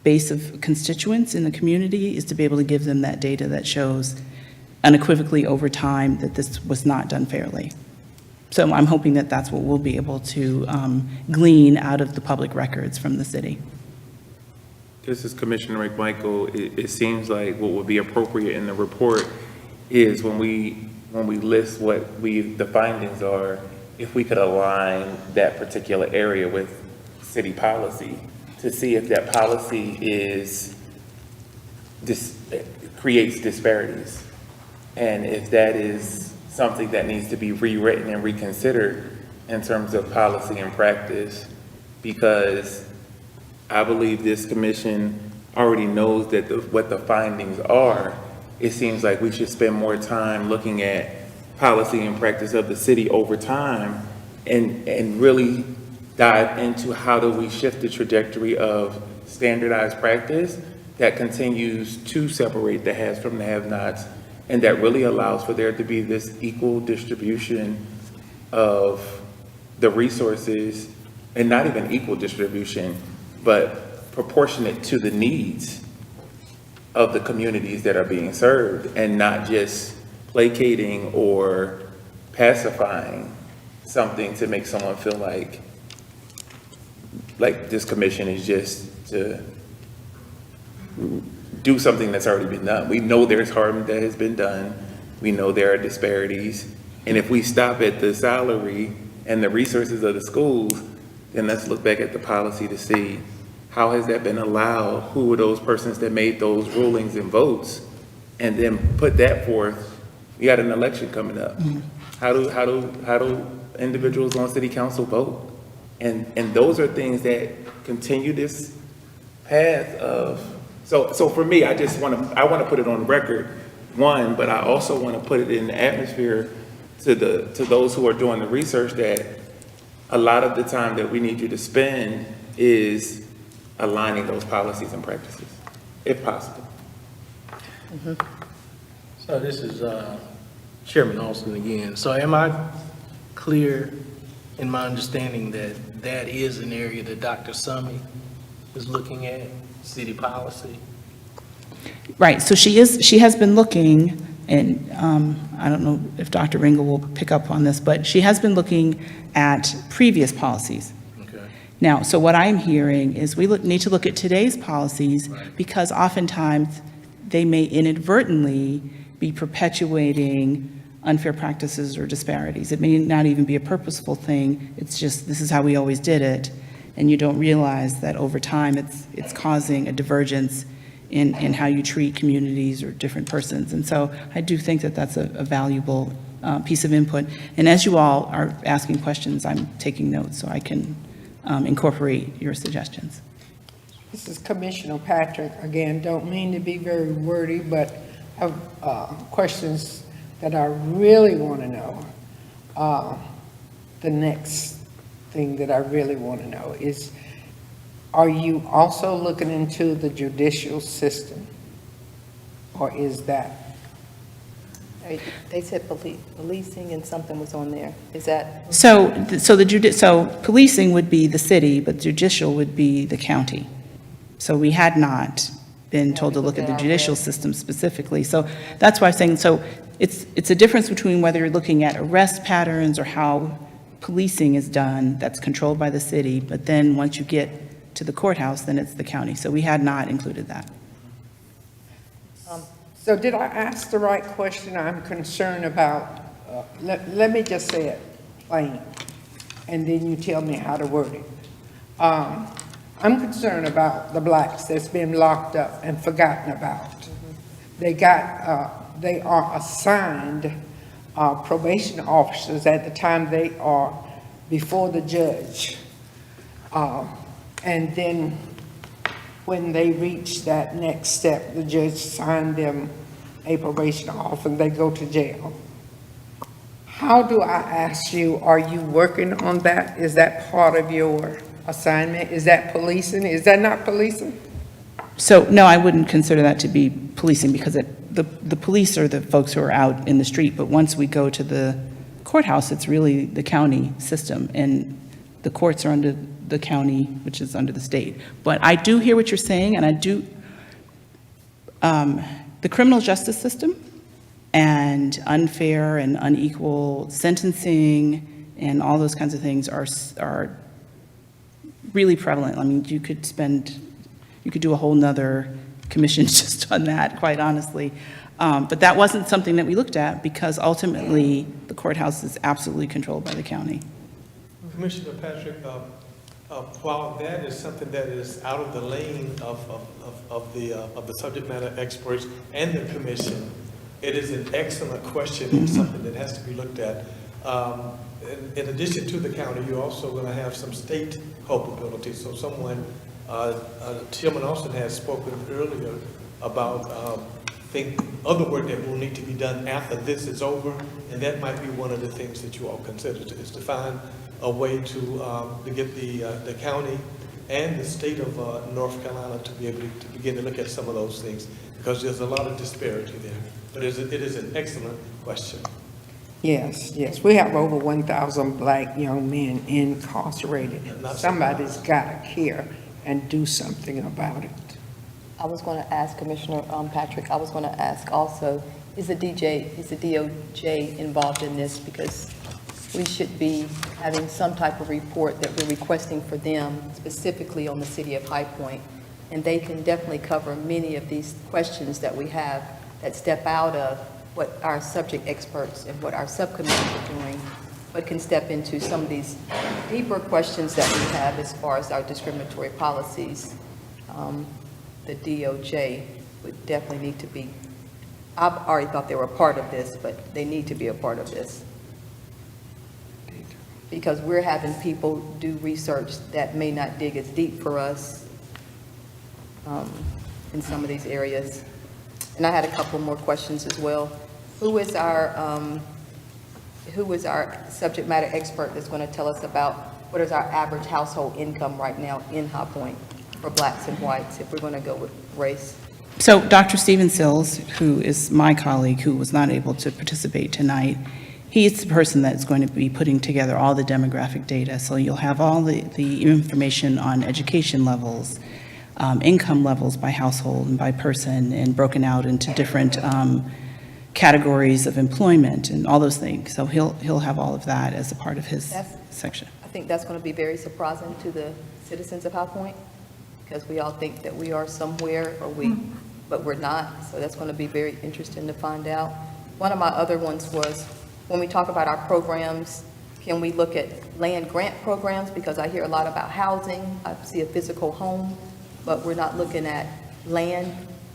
base of constituents in the community is to be able to give them that data that shows unequivocally over time that this was not done fairly. So I'm hoping that that's what we'll be able to glean out of the public records from the city. This is Commissioner McMichael. It seems like what would be appropriate in the report is when we list what the findings are, if we could align that particular area with city policy to see if that policy creates disparities. And if that is something that needs to be rewritten and reconsidered in terms of policy and practice, because I believe this commission already knows that what the findings are. It seems like we should spend more time looking at policy and practice of the city over time and really dive into how do we shift the trajectory of standardized practice that continues to separate the haves from the have-nots, and that really allows for there to be this equal distribution of the resources, and not even equal distribution, but proportionate to the needs of the communities that are being served, and not just placating or pacifying something to make someone feel like this commission is just to do something that's already been done. We know there's harm that has been done. We know there are disparities. And if we stop at the salary and the resources of the schools, then let's look back at the policy to see how has that been allowed? Who were those persons that made those rulings and votes? And then put that forth. We got an election coming up. How do individuals on city council vote? And those are things that continue this path of, so for me, I want to put it on record, one, but I also want to put it in the atmosphere to those who are doing the research that a lot of the time that we need you to spend is aligning those policies and practices, if possible. So this is Chairman Austin again. So am I clear in my understanding that that is an area that Dr. Summey is looking at, city policy? Right, so she has been looking, and I don't know if Dr. Ringel will pick up on this, but she has been looking at previous policies. Okay. Now, so what I'm hearing is we need to look at today's policies because oftentimes they may inadvertently be perpetuating unfair practices or disparities. It may not even be a purposeful thing. It's just, this is how we always did it. And you don't realize that over time, it's causing a divergence in how you treat communities or different persons. And so I do think that that's a valuable piece of input. And as you all are asking questions, I'm taking notes so I can incorporate your suggestions. This is Commissioner Patrick. Again, don't mean to be very wordy, but have questions that I really want to know. The next thing that I really want to know is, are you also looking into the judicial system? Or is that? They said policing and something was on there. Is that? So policing would be the city, but judicial would be the county. So we had not been told to look at the judicial system specifically. So that's why I'm saying, so it's a difference between whether you're looking at arrest patterns or how policing is done, that's controlled by the city, but then once you get to the courthouse, then it's the county. So we had not included that. So did I ask the right question? I'm concerned about, let me just say it plain, and then you tell me how to word it. I'm concerned about the blacks that's been locked up and forgotten about. They are assigned probation officers at the time they are before the judge. And then when they reach that next step, the judge signed them a probation officer and they go to jail. How do I ask you, are you working on that? Is that part of your assignment? Is that policing? Is that not policing? So, no, I wouldn't consider that to be policing because the police are the folks who are out in the street, but once we go to the courthouse, it's really the county system, and the courts are under the county, which is under the state. But I do hear what you're saying, and I do, the criminal justice system and unfair and unequal sentencing and all those kinds of things are really prevalent. I mean, you could do a whole nother commission just on that, quite honestly. But that wasn't something that we looked at because ultimately the courthouse is absolutely controlled by the county. Commissioner Patrick, while that is something that is out of the lane of the subject matter experts and the commission, it is an excellent question and something that has to be looked at. In addition to the county, you're also going to have some state culpability. So someone, Chairman Austin has spoken earlier about other work that will need to be done after this is over, and that might be one of the things that you all consider, is to find a way to get the county and the state of North Carolina to be able to begin to look at some of those things, because there's a lot of disparity there. But it is an excellent question. Yes, yes. We have over 1,000 black young men incarcerated. Somebody's got to care and do something about it. I was going to ask Commissioner Patrick, I was going to ask also, is the DOJ involved in this? Because we should be having some type of report that we're requesting for them, specifically on the city of High Point. And they can definitely cover many of these questions that we have that step out of what our subject experts and what our subcommittees are doing, but can step into some of these deeper questions that we have as far as our discriminatory policies. The DOJ would definitely need to be, I've already thought they were a part of this, but they need to be a part of this. Because we're having people do research that may not dig as deep for us in some of these areas. And I had a couple more questions as well. Who is our subject matter expert that's going to tell us about what is our average household income right now in High Point for blacks and whites, if we're going to go with race? So Dr. Stephen Sills, who is my colleague who was not able to participate tonight, he's the person that's going to be putting together all the demographic data. So you'll have all the information on education levels income levels by household and by person, and broken out into different categories of employment and all those things. So he'll have all of that as a part of his That's- section. I think that's going to be very surprising to the citizens of High Point, because we all think that we are somewhere, but we're not. So that's going to be very interesting to find out. One of my other ones was, when we talk about our programs, can we look at land grant programs? Because I hear a lot about housing. I see a physical home, but we're not looking at land.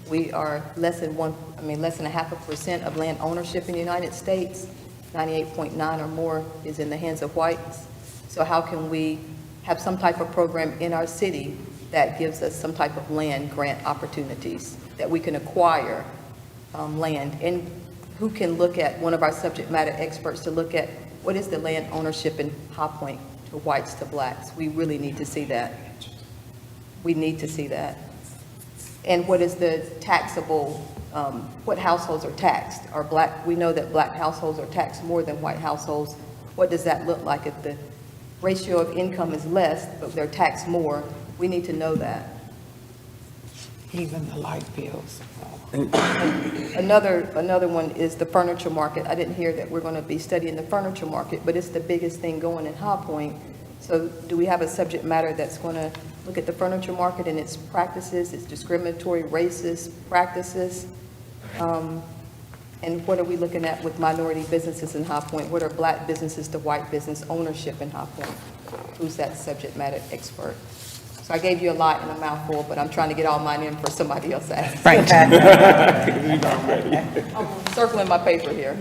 We are less than 0.5% of land ownership in the United States. 98.9 or more is in the hands of whites. So how can we have some type of program in our city that gives us some type of land grant opportunities, that we can acquire land? And who can look at, one of our subject matter experts to look at, what is the land ownership in High Point to whites to blacks? We really need to see that. We need to see that. And what is the taxable, what households are taxed? Are black, we know that black households are taxed more than white households. What does that look like if the ratio of income is less, but they're taxed more? We need to know that. Even the light bills. Another one is the furniture market. I didn't hear that we're going to be studying the furniture market, but it's the biggest thing going in High Point. So do we have a subject matter that's going to look at the furniture market and its practices, its discriminatory, racist practices? And what are we looking at with minority businesses in High Point? What are black businesses to white business ownership in High Point? Who's that subject matter expert? So I gave you a lot in a mouthful, but I'm trying to get all mine in for somebody else to ask. Right. I'm circling my paper here.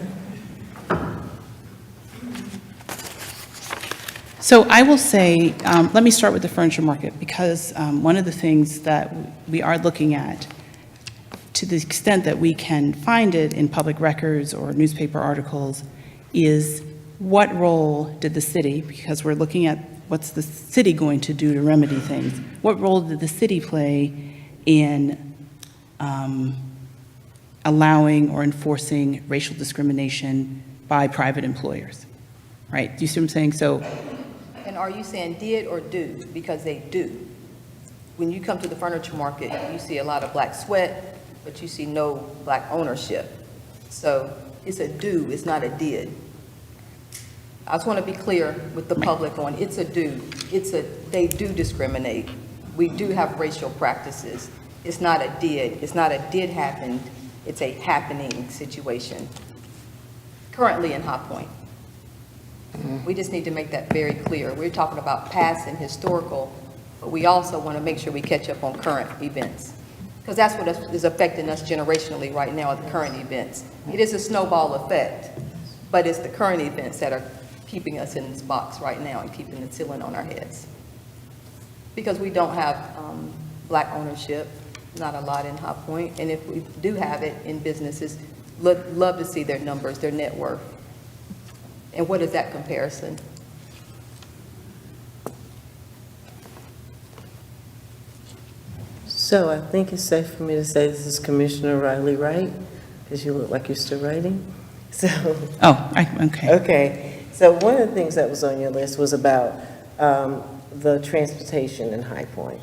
So I will say, let me start with the furniture market, because one of the things that we are looking at, to the extent that we can find it in public records or newspaper articles, is what role did the city, because we're looking at what's the city going to do to remedy things, what role did the city play in allowing or enforcing racial discrimination by private employers, right? Do you see what I'm saying? So, And are you saying did or do? Because they do. When you come to the furniture market, you see a lot of black sweat, but you see no black ownership. So it's a do, it's not a did. I just want to be clear with the public on, it's a do. They do discriminate. We do have racial practices. It's not a did. It's not a did happen. It's a happening situation. Currently in High Point. We just need to make that very clear. We're talking about past and historical, but we also want to make sure we catch up on current events. Because that's what is affecting us generationally right now, the current events. It is a snowball effect, but it's the current events that are keeping us in this box right now and keeping the ceiling on our heads. Because we don't have black ownership, not a lot in High Point, and if we do have it in businesses, love to see their numbers, their net worth. And what is that comparison? So I think it's safe for me to say this is Commissioner Riley Wright, because you look like you're still writing. So, okay. okay. So one of the things that was on your list was about the transportation in High Point.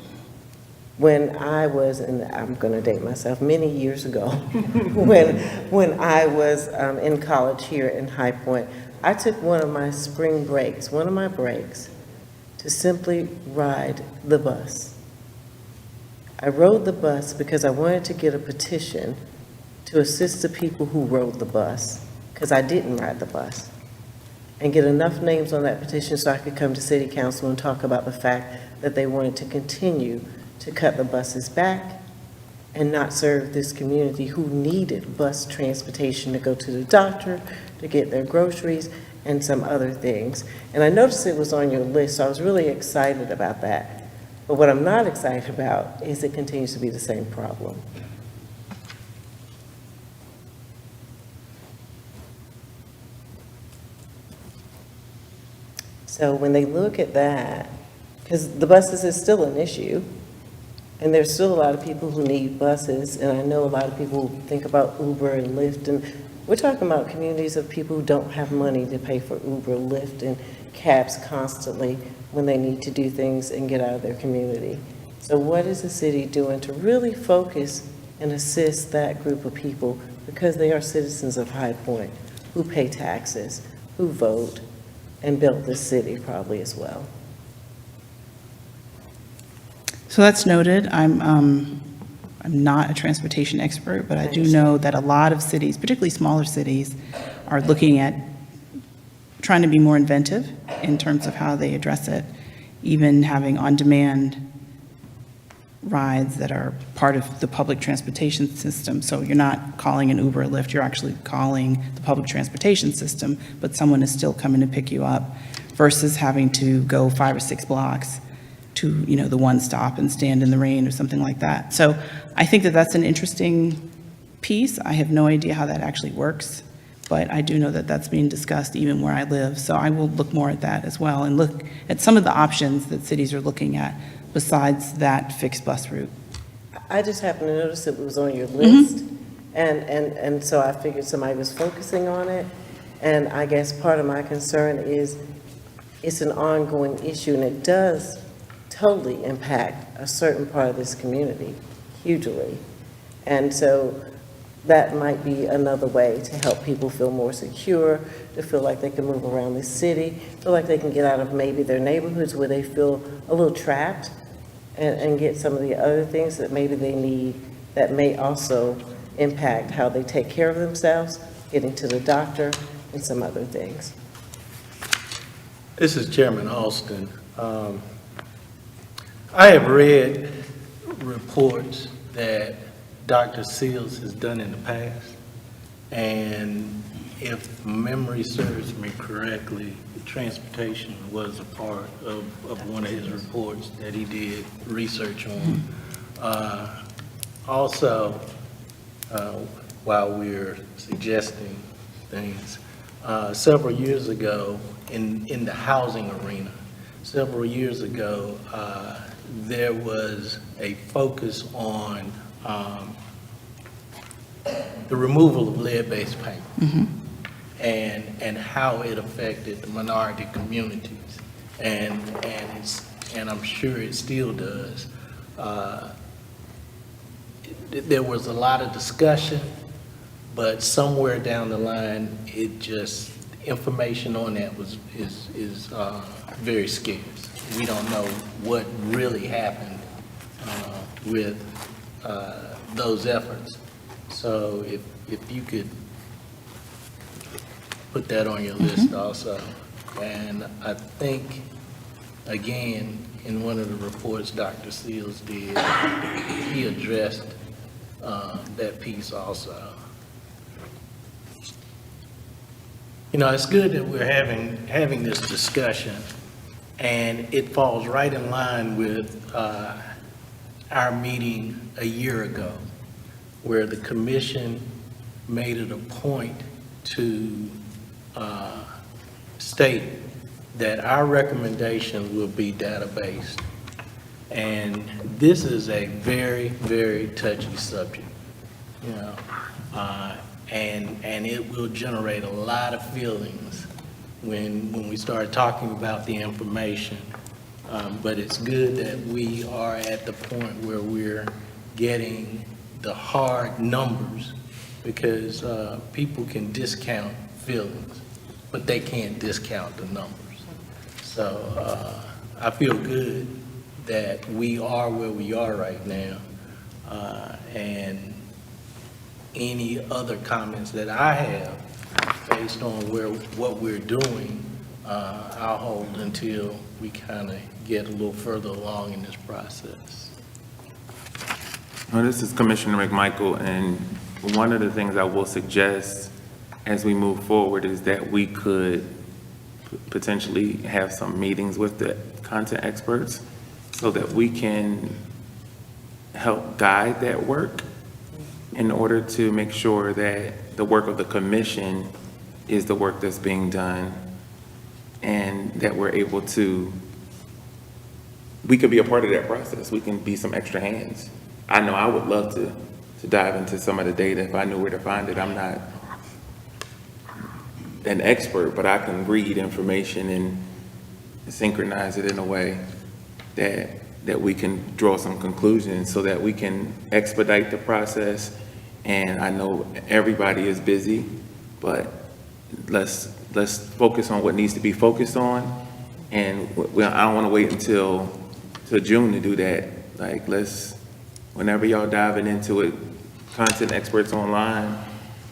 When I was, and I'm going to date myself, many years ago, when I was in college here in High Point, I took one of my spring breaks, one of my breaks, to simply ride the bus. I rode the bus because I wanted to get a petition to assist the people who rode the bus, because I didn't ride the bus, and get enough names on that petition so I could come to City Council and talk about the fact that they wanted to continue to cut the buses back and not serve this community who needed bus transportation to go to the doctor, to get their groceries, and some other things. And I noticed it was on your list, so I was really excited about that. But what I'm not excited about is it continues to be the same problem. So when they look at that, because the buses is still an issue, and there's still a lot of people who need buses, and I know a lot of people think about Uber and Lyft, and we're talking about communities of people who don't have money to pay for Uber, Lyft, and cabs constantly when they need to do things and get out of their community. So what is the city doing to really focus and assist that group of people, because they are citizens of High Point, who pay taxes, who vote, and built this city probably as well? So that's noted. I'm not a transportation expert, but I do know that a lot of cities, particularly smaller cities, are looking at trying to be more inventive in terms of how they address it, even having on-demand rides that are part of the public transportation system. So you're not calling an Uber or Lyft, you're actually calling the public transportation system, but someone is still coming to pick you up, versus having to go 5 or 6 blocks to, the one stop and stand in the rain or something like that. So I think that that's an interesting piece. I have no idea how that actually works, but I do know that that's being discussed even where I live. So I will look more at that as well and look at some of the options that cities are looking at besides that fixed bus route. I just happened to notice it was on your list, and so I figured somebody was focusing on it. And I guess part of my concern is it's an ongoing issue, and it does totally impact a certain part of this community hugely. And so that might be another way to help people feel more secure, to feel like they can move around the city, feel like they can get out of maybe their neighborhoods where they feel a little trapped, and get some of the other things that maybe they need that may also impact how they take care of themselves, getting to the doctor, and some other things. This is Chairman Austin. I have read reports that Dr. Seals has done in the past, and if memory serves me correctly, transportation was a part of one of his reports that he did research on. Also, while we're suggesting things, several years ago in the housing arena, there was a focus on the removal of lead-based paint and how it affected the minority communities, and I'm sure it still does. There was a lot of discussion, but somewhere down the line, information on that is very scarce. We don't know what really happened with those efforts. So if you could put that on your list also. And I think, again, in one of the reports Dr. Seals did, he addressed that piece also. It's good that we're having this discussion, and it falls right in line with our meeting a year ago, where the commission made it a point to state that our recommendation will be data-based. And this is a very, very touchy subject, and it will generate a lot of feelings when we start talking about the information. But it's good that we are at the point where we're getting the hard numbers, because people can discount feelings, but they can't discount the numbers. So I feel good that we are where we are right now, and any other comments that I have based on what we're doing, I'll hold until we kind of get a little further along in this process. Well, this is Commissioner McMichael, and one of the things I will suggest as we move forward is that we could potentially have some meetings with the content experts so that we can help guide that work in order to make sure that the work of the commission is the work that's being done, and that we're able to, we could be a part of that process. We can be some extra hands. I know I would love to dive into some of the data if I knew where to find it. I'm not an expert, but I can read information and synchronize it in a way that we can draw some conclusions so that we can expedite the process. And I know everybody is busy, but let's focus on what needs to be focused on. And I don't want to wait until June to do that. Like, whenever y'all diving into it, content experts online,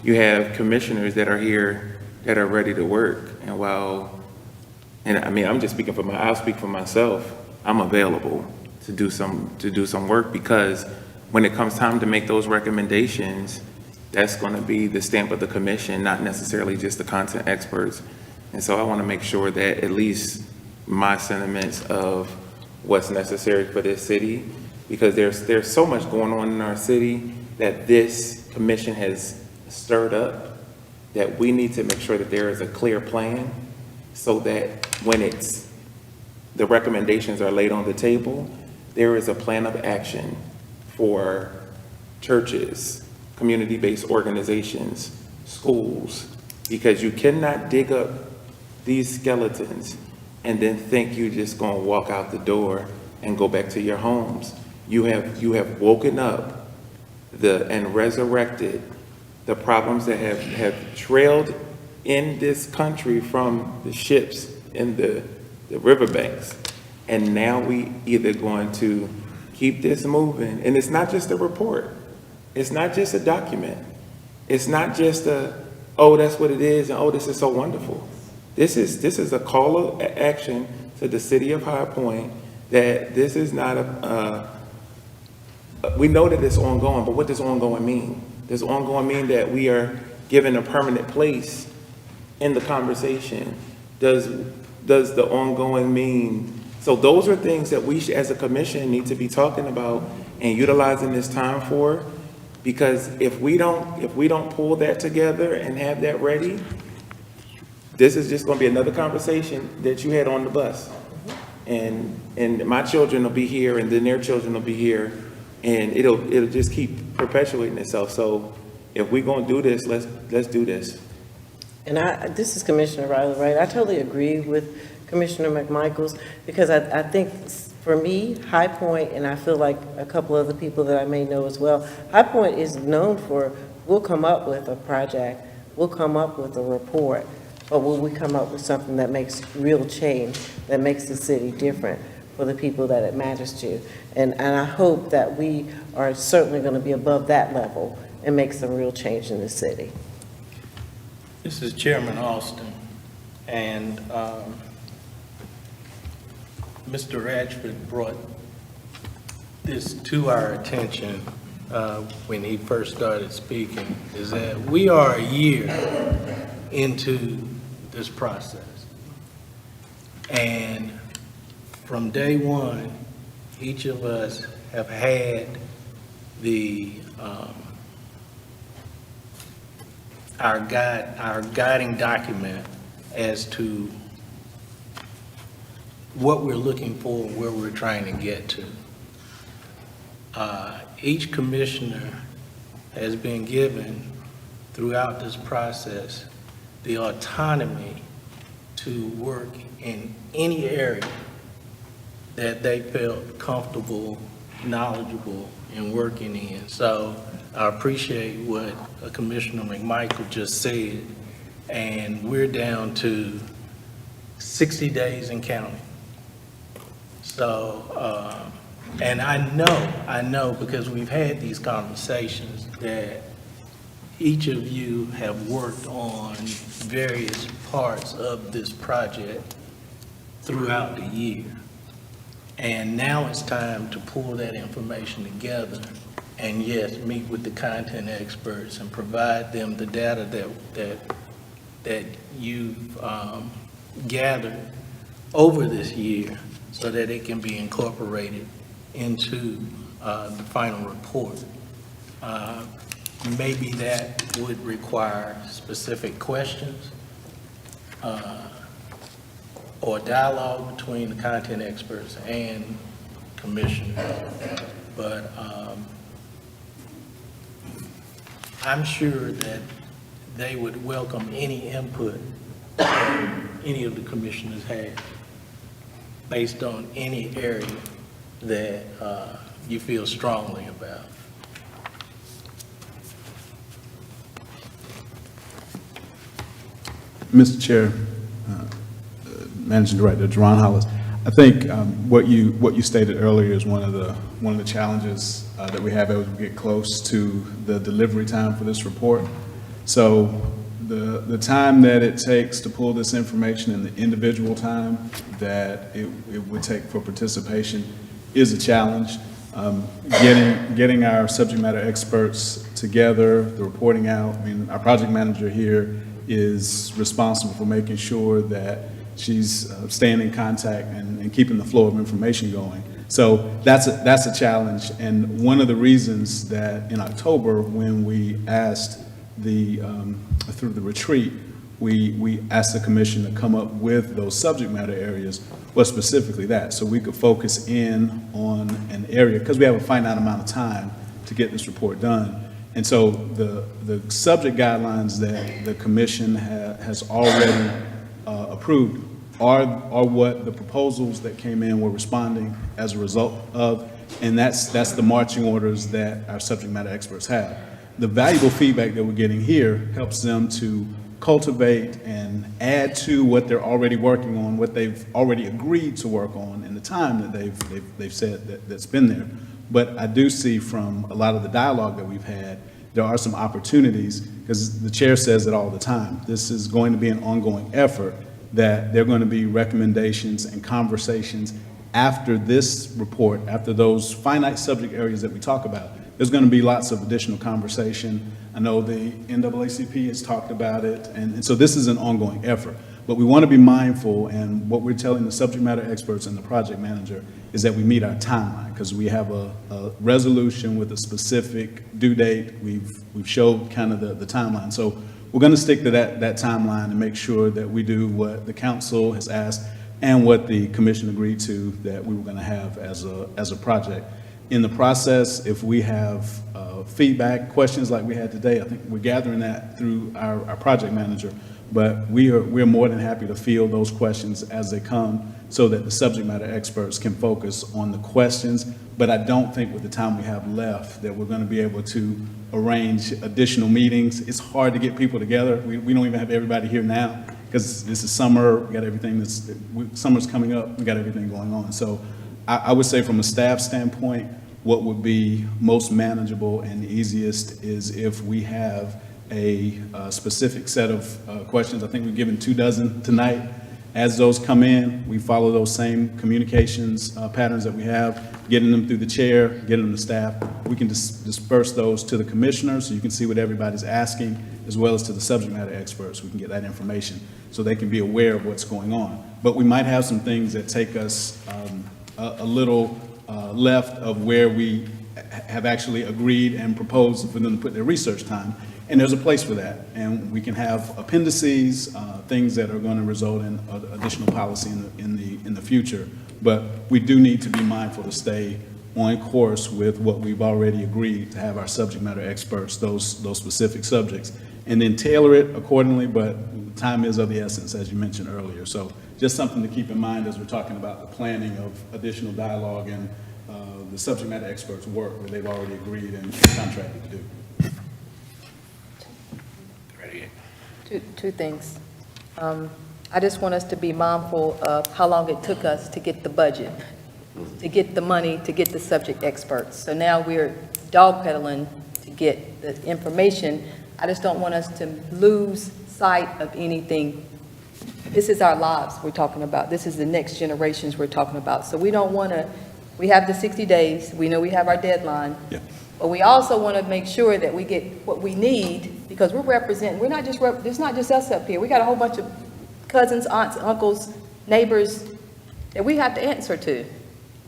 you have commissioners that are here that are ready to work. And I mean, I'm just speaking I'll speak for myself. I'm available to do some work, because when it comes time to make those recommendations, that's going to be the stamp of the commission, not necessarily just the content experts. And so I want to make sure that at least my sentiments of what's necessary for this city, because there's so much going on in our city that this commission has stirred up, that we need to make sure that there is a clear plan, so that when the recommendations are laid on the table, there is a plan of action for churches, community-based organizations, schools, because you cannot dig up these skeletons and then think you're just going to walk out the door and go back to your homes. You have woken up and resurrected the problems that have trailed in this country from the ships in the riverbanks. And now we either going to keep this moving, and it's not just a report. It's not just a document. It's not just oh, that's what it is, and oh, this is so wonderful. This is a call of action to the city of High Point, that this is not we know that it's ongoing, but what does ongoing mean? Does ongoing mean that we are given a permanent place in the conversation? Does the ongoing mean? So those are things that we as a commission need to be talking about and utilizing this time for, because if we don't pull that together and have that ready, this is just going to be another conversation that you had on the bus. And my children will be here, and then their children will be here, and it'll just keep perpetuating itself. So if we're going to do this, let's do this. And this is Commissioner Riley, right? I totally agree with Commissioner McMichaels, because I think for me, High Point, and I feel like a couple other people that I may know as well, High Point is known for, we'll come up with a project, we'll come up with a report, but will we come up with something that makes real change, that makes the city different for the people that it matters to? And I hope that we are certainly going to be above that level and make some real change in the city. This is Chairman Austin, and Mr. Ratchford brought this to our attention when he first started speaking, is that we are a year into this process. And from day one, each of us have had our guiding document as to what we're looking for, where we're trying to get to. Each commissioner has been given throughout this process the autonomy to work in any area that they felt comfortable, knowledgeable in working in. So I appreciate what Commissioner McMichael just said, and we're down to 60 days and counting. So, and I know because we've had these conversations that each of you have worked on various parts of this project throughout the year. And now it's time to pull that information together and yes, meet with the content experts and provide them the data that you've gathered over this year so that it can be incorporated into the final report. Maybe that would require specific questions or dialogue between the content experts and commissioners. But I'm sure that they would welcome any input any of the commissioners have based on any area that you feel strongly about. Mr. Chair, Managing Director Jerron Hollis, I think what you stated earlier is one of the challenges that we have as we get close to the delivery time for this report. So the time that it takes to pull this information and the individual time that it would take for participation is a challenge. Getting our subject matter experts together, the reporting out, I mean, our project manager here is responsible for making sure that she's staying in contact and keeping the flow of information going. So that's a challenge. And one of the reasons that in October, when we asked through the retreat, we asked the commission to come up with those subject matter areas was specifically that, so we could focus in on an area, because we have a finite amount of time to get this report done. And so the subject guidelines that the commission has already approved are what the proposals that came in were responding as a result of, and that's the marching orders that our subject matter experts have. The valuable feedback that we're getting here helps them to cultivate and add to what they're already working on, what they've already agreed to work on in the time that they've said that's been there. But I do see from a lot of the dialogue that we've had, there are some opportunities, because the chair says it all the time. This is going to be an ongoing effort, that there are going to be recommendations and conversations after this report, after those finite subject areas that we talk about. There's going to be lots of additional conversation. I know the NAACP has talked about it, and so this is an ongoing effort. But we want to be mindful, and what we're telling the subject matter experts and the project manager is that we meet our timeline, because we have a resolution with a specific due date. We've showed kind of the timeline. So we're going to stick to that timeline and make sure that we do what the council has asked and what the commission agreed to that we were going to have as a project. In the process, if we have feedback, questions like we had today, I think we're gathering that through our project manager, but we're more than happy to field those questions as they come so that the subject matter experts can focus on the questions. But I don't think with the time we have left that we're going to be able to arrange additional meetings. It's hard to get people together. We don't even have everybody here now because this is summer, we got everything summer's coming up, we got everything going on. So I would say from a staff standpoint, what would be most manageable and easiest is if we have a specific set of questions. I think we've given 24 tonight. As those come in, we follow those same communications patterns that we have, getting them through the chair, getting them to staff. We can disperse those to the commissioners so you can see what everybody's asking, as well as to the subject matter experts. We can get that information so they can be aware of what's going on. But we might have some things that take us a little left of where we have actually agreed and proposed for them to put their research time. And there's a place for that. And we can have appendices, things that are going to result in additional policy in the future. But we do need to be mindful to stay on course with what we've already agreed to have our subject matter experts, those specific subjects, and then tailor it accordingly. But time is of the essence, as you mentioned earlier. So just something to keep in mind as we're talking about the planning of additional dialogue and the subject matter experts' work that they've already agreed and contracted to do. Two things. I just want us to be mindful of how long it took us to get the budget, to get the money, to get the subject experts. So now we're dog pedaling to get the information. I just don't want us to lose sight of anything. This is our lives we're talking about. This is the next generations we're talking about. So we don't want to, we have the 60 days. We know we have our deadline. Yeah. But we also want to make sure that we get what we need, because we're representing, we're not just, there's not just us up here. We got a whole bunch of cousins, aunts, uncles, neighbors that we have to answer to.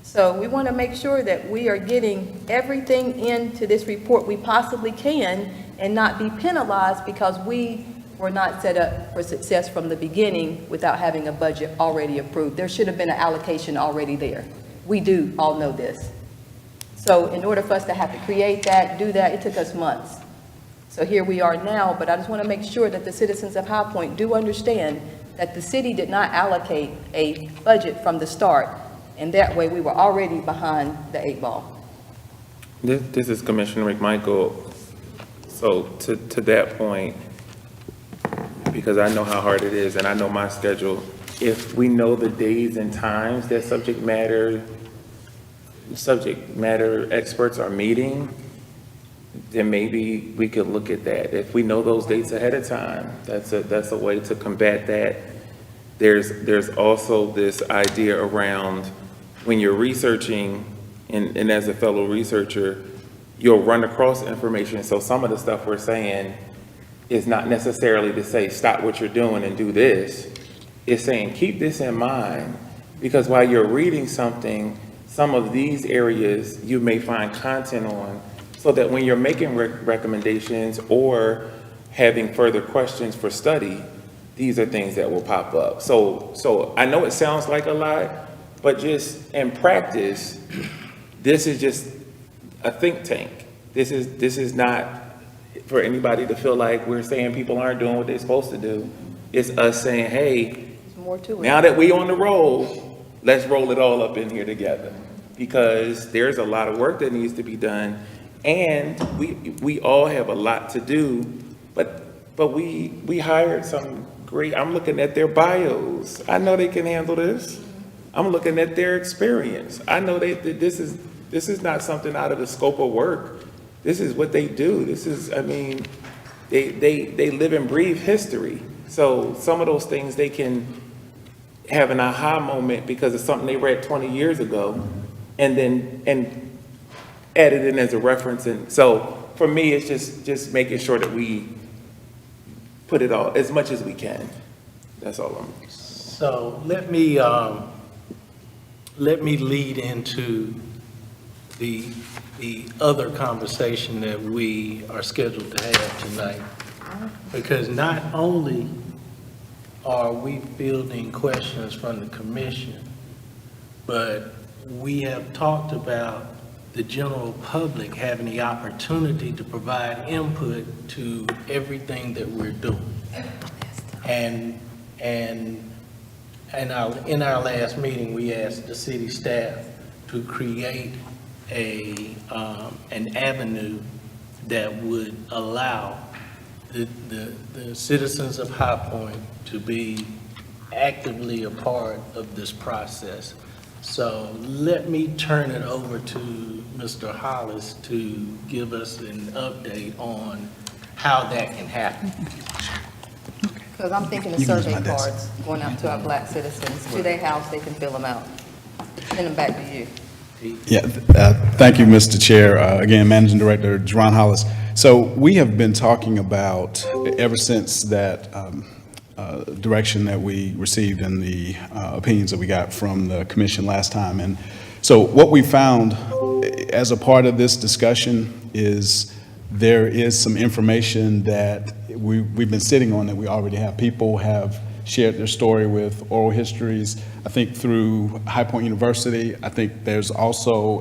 So we want to make sure that we are getting everything into this report we possibly can and not be penalized because we were not set up for success from the beginning without having a budget already approved. There should have been an allocation already there. We do all know this. So in order for us to have to create that, do that, it took us months. So here we are now, but I just want to make sure that the citizens of High Point do understand that the city did not allocate a budget from the start And that way, we were already behind the 8 ball. This is Commissioner McMichael. So to that point, because I know how hard it is and I know my schedule, if we know the days and times that subject matter experts are meeting, then maybe we could look at that. If we know those dates ahead of time, that's a way to combat that. There's also this idea around when you're researching, and as a fellow researcher, you'll run across information. So some of the stuff we're saying is not necessarily to say, stop what you're doing and do this. It's saying, keep this in mind, because while you're reading something, some of these areas you may find content on, so that when you're making recommendations or having further questions for study, these are things that will pop up. So I know it sounds like a lot, but just in practice, this is just a think tank. This is not for anybody to feel like we're saying people aren't doing what they're supposed to do. It's us saying, hey, There's more to it. now that we on the roll, let's roll it all up in here together. Because there's a lot of work that needs to be done, and we all have a lot to do, but we hired some great, I'm looking at their bios. I know they can handle this. I'm looking at their experience. I know this is not something out of the scope of work. This is what they do. This is, I mean, they live and breathe history. So some of those things they can have an aha moment because of something they read 20 years ago, and add it in as a reference. And so for me, it's just making sure that we put it all as much as we can. That's all I'm. So let me lead into the other conversation that we are scheduled to have tonight. Because not only are we fielding questions from the commission, but we have talked about the general public having the opportunity to provide input to everything that we're doing. And in our last meeting, we asked the city staff to create an avenue that would allow the citizens of High Point to be actively a part of this process. So let me turn it over to Mr. Hollis to give us an update on how that can happen. Because I'm thinking of survey cards going out to our black citizens, to their house, they can fill them out. Send them back to you. Yeah, thank you, Mr. Chair. Again, Managing Director Jerron Hollis. So we have been talking about, ever since that direction that we received and the opinions that we got from the commission last time. And so what we found as a part of this discussion is there is some information that we've been sitting on that we already have. People have shared their story with oral histories, I think through High Point University. I think there's also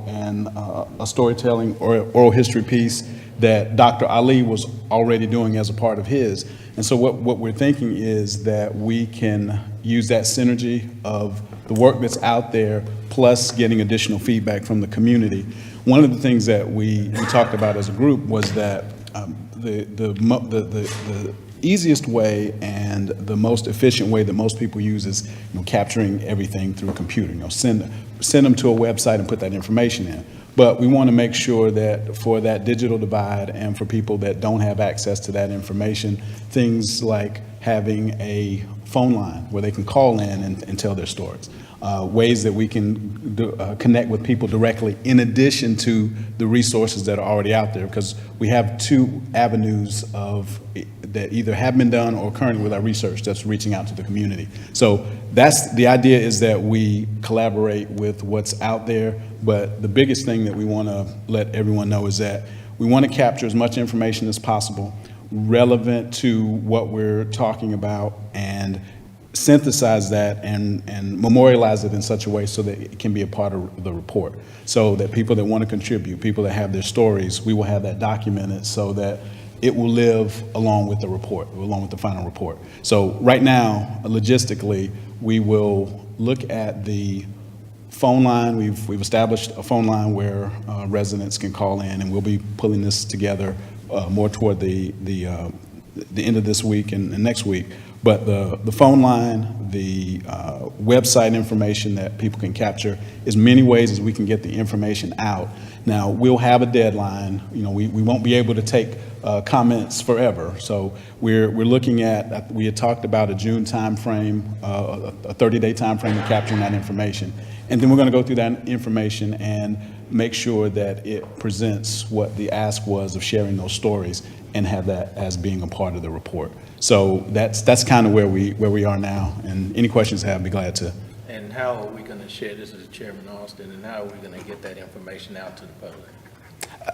a storytelling or oral history piece that Dr. Ali was already doing as a part of his. And so what we're thinking is that we can use that synergy of the work that's out there plus getting additional feedback from the community. One of the things that we talked about as a group was that the easiest way and the most efficient way that most people use is capturing everything through a computer. Send them to a website and put that information in. But we want to make sure that for that digital divide and for people that don't have access to that information, things like having a phone line where they can call in and tell their stories. Ways that we can connect with people directly in addition to the resources that are already out there, because we have two avenues that either have been done or currently with our research that's reaching out to the community. So that's the idea, is that we collaborate with what's out there, but the biggest thing that we want to let everyone know is that we want to capture as much information as possible relevant to what we're talking about and synthesize that and memorialize it in such a way so that it can be a part of the report. So that people that want to contribute, people that have their stories, we will have that documented so that it will live along with the report, along with the final report. So right now, logistically, we will look at the phone line, we've established a phone line where residents can call in, and we'll be pulling this together more toward the end of this week and next week. But the phone line, the website information that people can capture, as many ways as we can get the information out. Now, we'll have a deadline. You know, we won't be able to take comments forever. So we're looking at, we had talked about a June timeframe, a 30-day timeframe of capturing that information. And then we're going to go through that information and make sure that it presents what the ask was of sharing those stories and have that as being a part of the report. So that's kind of where we are now. And any questions I have, I'd be glad to. And how are we going to share this as Chairman Austin, and how are we going to get that information out to the public?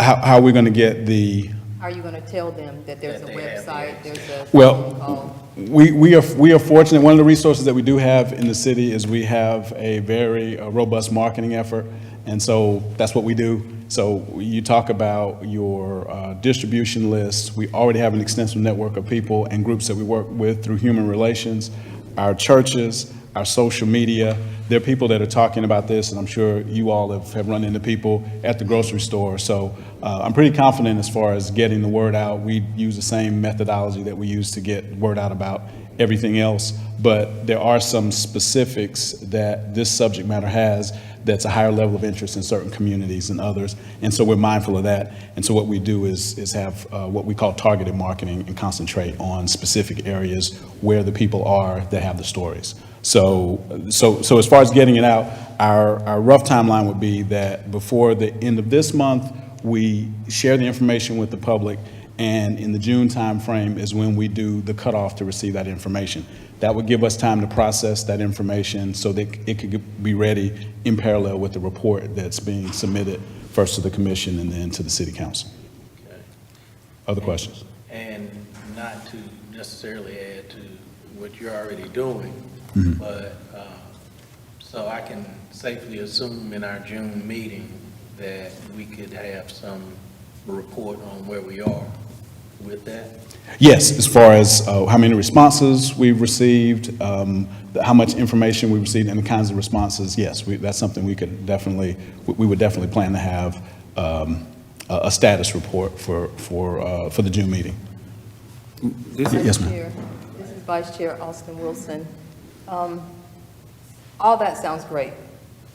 How are we going to get the? How are you going to tell them that there's a That they have website, the there's a Well, phone call? We are fortunate. One of the resources that we do have in the city is we have a very robust marketing effort, and so that's what we do. So you talk about your distribution list. We already have an extensive network of people and groups that we work with through human relations, our churches, our social media. There are people that are talking about this, and I'm sure you all have run into people at the grocery store. So I'm pretty confident as far as getting the word out. We use the same methodology that we use to get word out about everything else, but there are some specifics that this subject matter has that's a higher level of interest in certain communities than others, and so we're mindful of that. And so what we do is have what we call targeted marketing and concentrate on specific areas where the people are that have the stories. So as far as getting it out, our rough timeline would be that before the end of this month, we share the information with the public, and in the June timeframe is when we do the cutoff to receive that information. That would give us time to process that information so that it could be ready in parallel with the report that's being submitted first to the commission and then to the city council. Okay. Other questions? And not to necessarily add to what you're already doing, but so I can safely assume in our June meeting that we could have some report on where we are with that? Yes, as far as how many responses we've received, how much information we've received, and the kinds of responses, yes, that's something we would definitely plan to have a status report for the June meeting. Yes, ma'am. Chair, this is Vice Chair Austin Wilson. All that sounds great.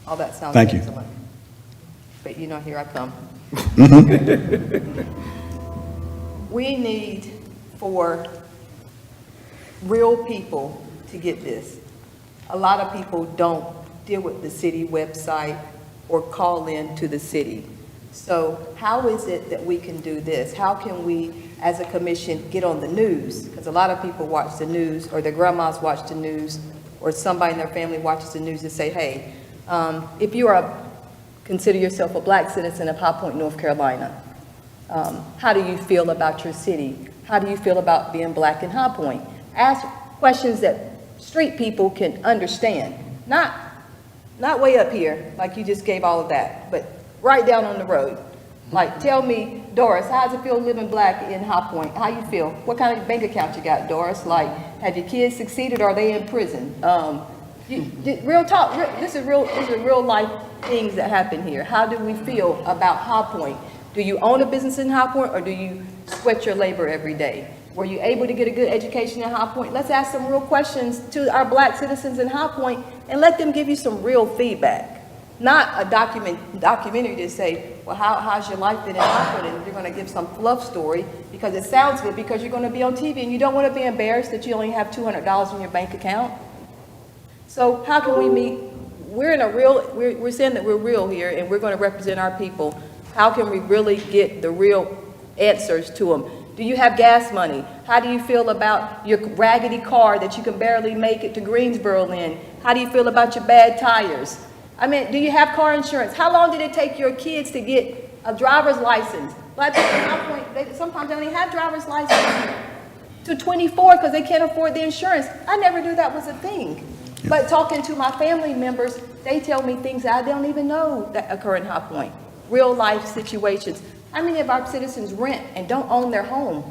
All that sounds Thank you. excellent. But you know, here I come. We need for real people to get this. A lot of people don't deal with the city website or call in to the city. So how is it that we can do this? How can we, as a commission, get on the news? Because a lot of people watch the news, or their grandmas watch the news, or somebody in their family watches the news and say, hey, if you consider yourself a black citizen of High Point, North Carolina, how do you feel about your city? How do you feel about being black in High Point? Ask questions that street people can understand. Not way up here, like you just gave all of that, but right down on the road. Like, tell me, Doris, how does it feel living black in High Point? How you feel? What kind of bank account you got, Doris? Like, have your kids succeeded, or are they in prison? Real talk, this is real life things that happen here. How do we feel about High Point? Do you own a business in High Point, or do you sweat your labor every day? Were you able to get a good education in High Point? Let's ask some real questions to our black citizens in High Point and let them give you some real feedback. Not a documentary to say, well, how's your life been in High Point? And you're going to give some fluff story because it sounds good, because you're going to be on TV and you don't want to be embarrassed that you only have $200 in your bank account. So how can we meet? We're saying that we're real here and we're going to represent our people. How can we really get the real answers to them? Do you have gas money? How do you feel about your raggedy car that you can barely make it to Greensboro in? How do you feel about your bad tires? I mean, do you have car insurance? How long did it take your kids to get a driver's license? Black people at my point, sometimes they only have driver's license to 24 because they can't afford the insurance. I never knew that was a thing. But talking to my family members, they tell me things that I don't even know that occur in High Point. Real life situations. How many of our citizens rent and don't own their home?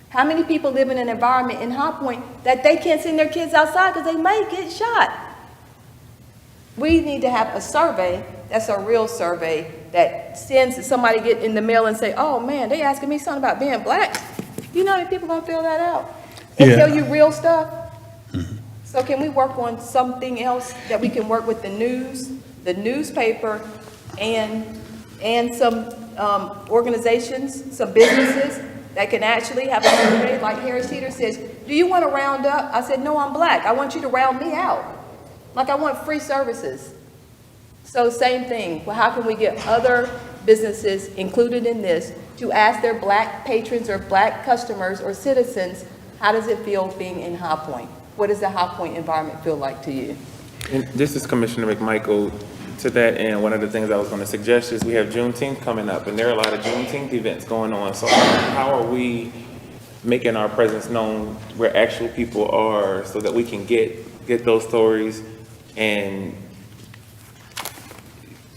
How many people live in an environment in High Point that they can't send their kids outside because they might get shot? We need to have a survey, that's a real survey, that sends somebody get in the mail and say, oh man, they asking me something about being black. You know how many people gonna fill that out? And Yeah. tell you real stuff? So can we work on something else that we can work with the news, the newspaper, and some organizations, some businesses that can actually have a survey, like Harris Teeter says, do you want to round up? I said, no, I'm black. I want you to round me out. Like I want free services. So same thing. Well, how can we get other businesses included in this to ask their black patrons or black customers or citizens, how does it feel being in High Point? What does the High Point environment feel like to you? And this is Commissioner McMichael. To that end, one of the things I was going to suggest is we have Juneteenth coming up, and there are a lot of Juneteenth events going on. So how are we making our presence known where actual people are so that we can get those stories and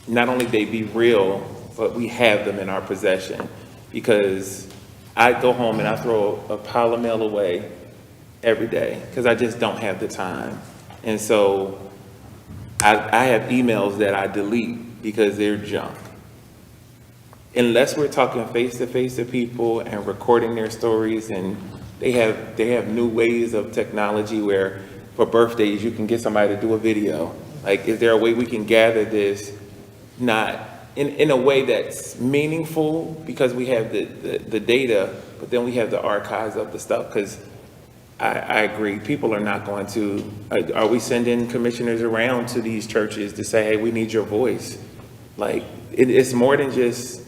not only they be real, but we have them in our possession? Because I go home and I throw a pile of mail away every day because I just don't have the time. And so I have emails that I delete because they're junk. Unless we're talking face-to-face to people and recording their stories, and they have new ways of technology where for birthdays you can get somebody to do a video. Like, is there a way we can gather this, not in a way that's meaningful, because we have the data, but then we have the archives of the stuff? Because I agree, people are not going to, are we sending commissioners around to these churches to say, hey, we need your voice? Like, it's more than just,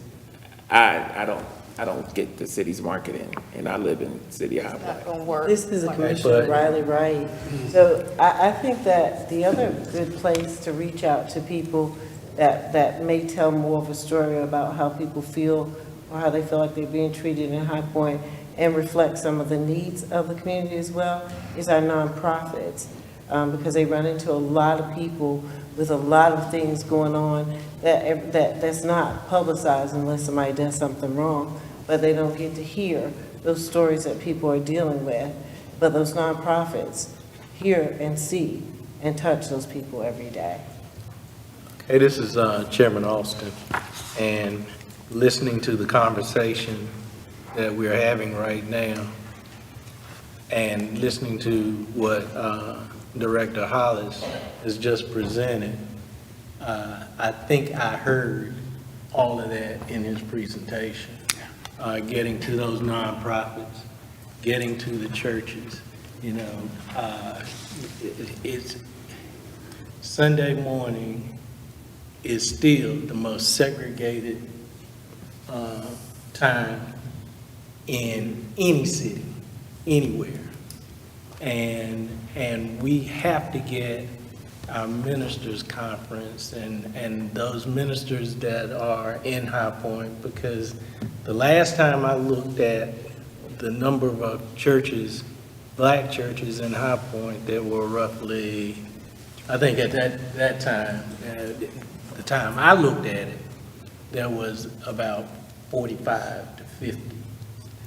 I don't get the city's marketing, and I live in the city of High It's not Point. gonna work. This is Like- Commissioner but- Riley Wright. So I think that the other good place to reach out to people that may tell more of a story about how people feel or how they feel like they're being treated in High Point and reflect some of the needs of the community as well is our nonprofits, because they run into a lot of people with a lot of things going on that's not publicized unless somebody does something wrong, but they don't get to hear those stories that people are dealing with. But those nonprofits hear and see and touch those people every day. Hey, this is Chairman Austin, and listening to the conversation that we're having right now, and listening to what Director Hollis has just presented, I think I heard all of that in his presentation. Getting to those nonprofits, getting to the churches, it's Sunday morning is still the most segregated time in any city, anywhere. And we have to get our ministers' conference and those ministers that are in High Point, because the last time I looked at the number of churches, black churches in High Point, there were roughly, I think at that time, the time I looked at it, there was about 45 to 50.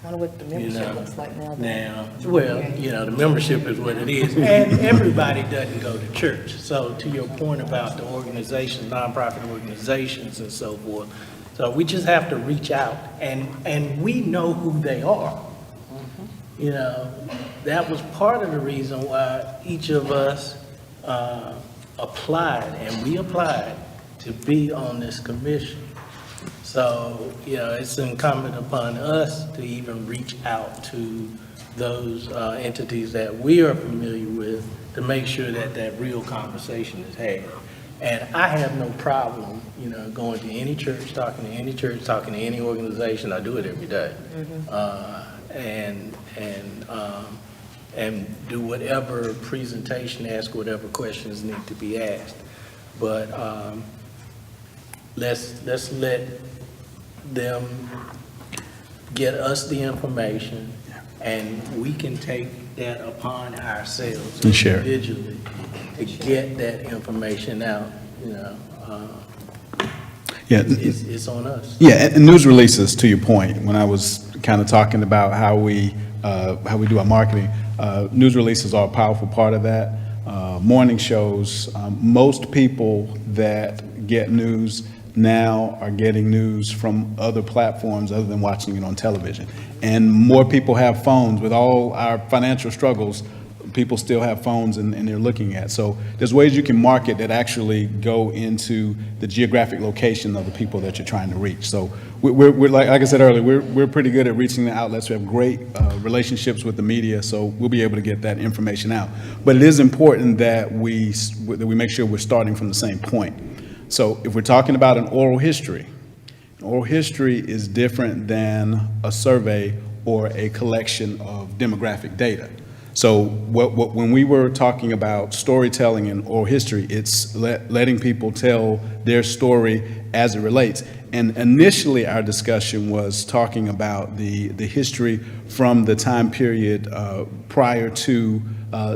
I wonder what the membership looks like now. Now, well, the membership is what it is, and everybody doesn't go to church. So to your point about the organizations, nonprofit organizations and so forth, so we just have to reach out, and we know who they are. That was part of the reason why each of us applied, and we applied to be on this commission. So, it's incumbent upon us to even reach out to those entities that we are familiar with to make sure that that real conversation is had. And I have no problem, going to any church, talking to any organization. I do it every day. And do whatever presentation, ask whatever questions need to be asked. But let's let them get us the information, and we can take that upon ourselves And share it. individually to get that information out, Yeah, it's on us. yeah, and news releases, to your point, when I was kind of talking about how we do our marketing, news releases are a powerful part of that. morning shows. Most people that get news now are getting news from other platforms other than watching it on television. And more people have phones. With all our financial struggles, people still have phones and they're looking at. So there's ways you can market that actually go into the geographic location of the people that you're trying to reach. So we're like I said earlier, we're pretty good at reaching the outlets. We have great relationships with the media, so we'll be able to get that information out. But it is important that we make sure we're starting from the same point. So if we're talking about an oral history is different than a survey or a collection of demographic data. So when we were talking about storytelling and oral history, it's letting people tell their story as it relates. And initially, our discussion was talking about the history from the time period prior to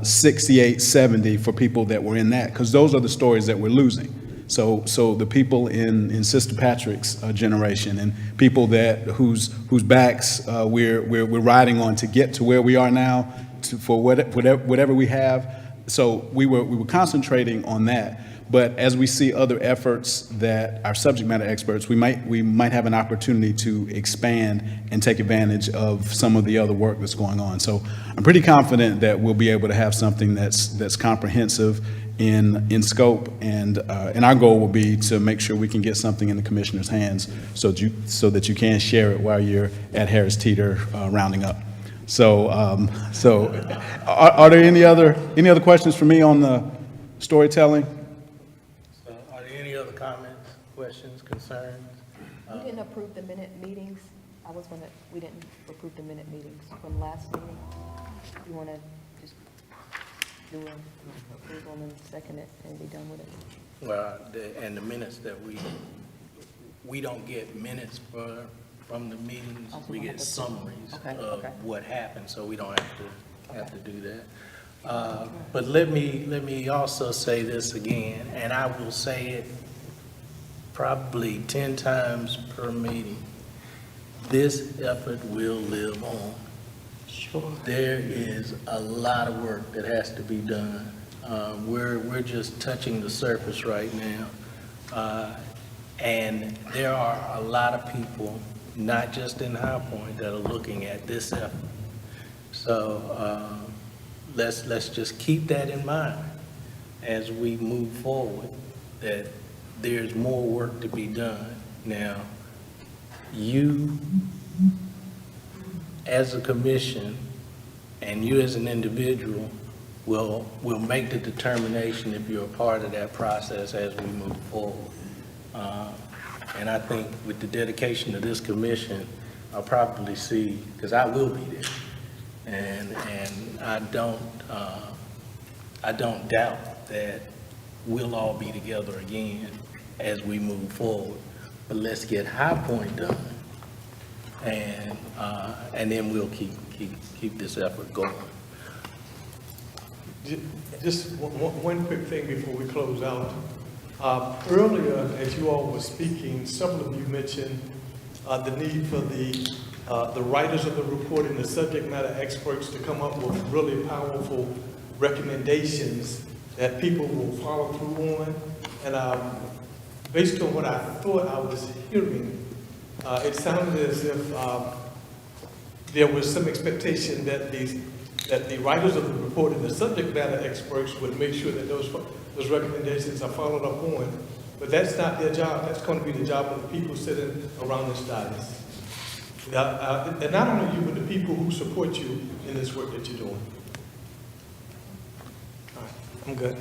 68, 70 for people that were in that, because those are the stories that we're losing. So the people in Sister Patrick's generation and people whose backs we're riding on to get to where we are now, for whatever we have. So we were concentrating on that. But as we see other efforts that our subject matter experts, we might have an opportunity to expand and take advantage of some of the other work that's going on. So I'm pretty confident that we'll be able to have something that's comprehensive in scope, and our goal will be to make sure we can get something in the commissioner's hands so that you can share it while you're at Harris Teeter rounding up. So are there any other questions for me on the storytelling? So are there any other comments, questions, concerns? We didn't approve the minute meetings. We didn't approve the minute meetings from last meeting. You want to just do an approval and second it and be done with it? Well, and the minutes that we don't get minutes from the meetings, Also we don't get have to- summaries Okay, of okay. what happened, so we don't have to do that. But let me also say this again, and I will say it probably 10 times per meeting. This effort will live on. Sure. There is a lot of work that has to be done. We're just touching the surface right now. And there are a lot of people, not just in High Point, that are looking at this effort. So let's just keep that in mind as we move forward, that there's more work to be done. Now, you as a commission and you as an individual will make the determination if you're a part of that process as we move forward. And I think with the dedication of this commission, I'll probably see, because I will be there. And I don't doubt that we'll all be together again as we move forward. But let's get High Point done, and then we'll keep this effort going. Just one quick thing before we close out. Earlier, as you all were speaking, several of you mentioned the need for the writers of the report and the subject matter experts to come up with really powerful recommendations that people will follow through on. And based on what I thought I was hearing, it sounded as if there was some expectation that the writers of the report and the subject matter experts would make sure that those recommendations are followed up on. But that's not their job. That's going to be the job of the people sitting around this dais. And not only you, but the people who support you in this work that you're doing. All right, I'm good.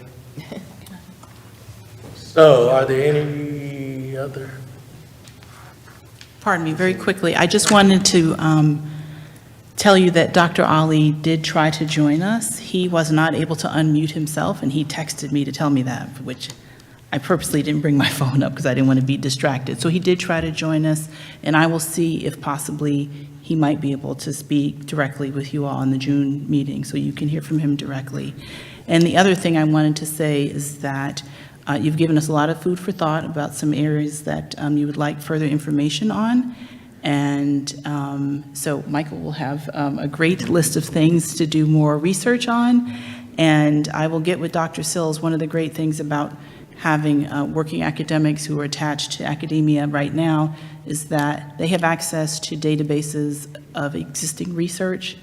So are there any other? Pardon me, very quickly, I just wanted to tell you that Dr. Ali did try to join us. He was not able to unmute himself, and he texted me to tell me that, which I purposely didn't bring my phone up because I didn't want to be distracted. So he did try to join us, and I will see if possibly he might be able to speak directly with you all in the June meeting, so you can hear from him directly. And the other thing I wanted to say is that you've given us a lot of food for thought about some areas that you would like further information on. And so Michael will have a great list of things to do more research on. And I will get with Dr. Sills, one of the great things about having working academics who are attached to academia right now is that they have access to databases of existing research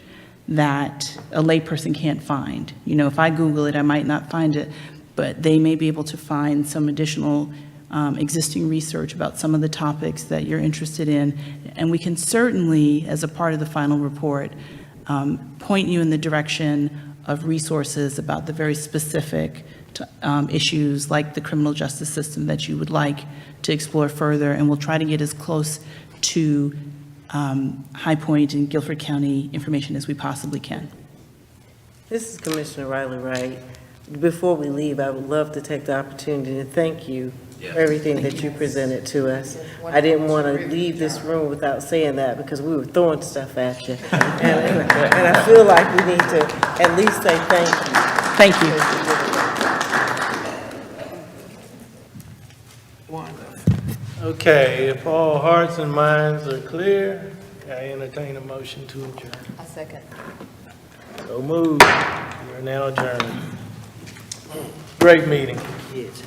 that a layperson can't find. You know, if I Google it, I might not find it, but they may be able to find some additional existing research about some of the topics that you're interested in. And we can certainly, as a part of the final report, point you in the direction of resources about the very specific issues like the criminal justice system that you would like to explore further. And we'll try to get as close to High Point and Guilford County information as we possibly can. This is Commissioner Riley Wright. Before we leave, I would love to take the opportunity to thank you for everything that you presented to us. I didn't want to leave this room without saying that because we were throwing stuff at you. And I feel like we need to at least say thank you. Thank you. Okay, if all hearts and minds are clear, I entertain a motion to adjourn. I second. So moved. We are now adjourned. Great meeting. Yes.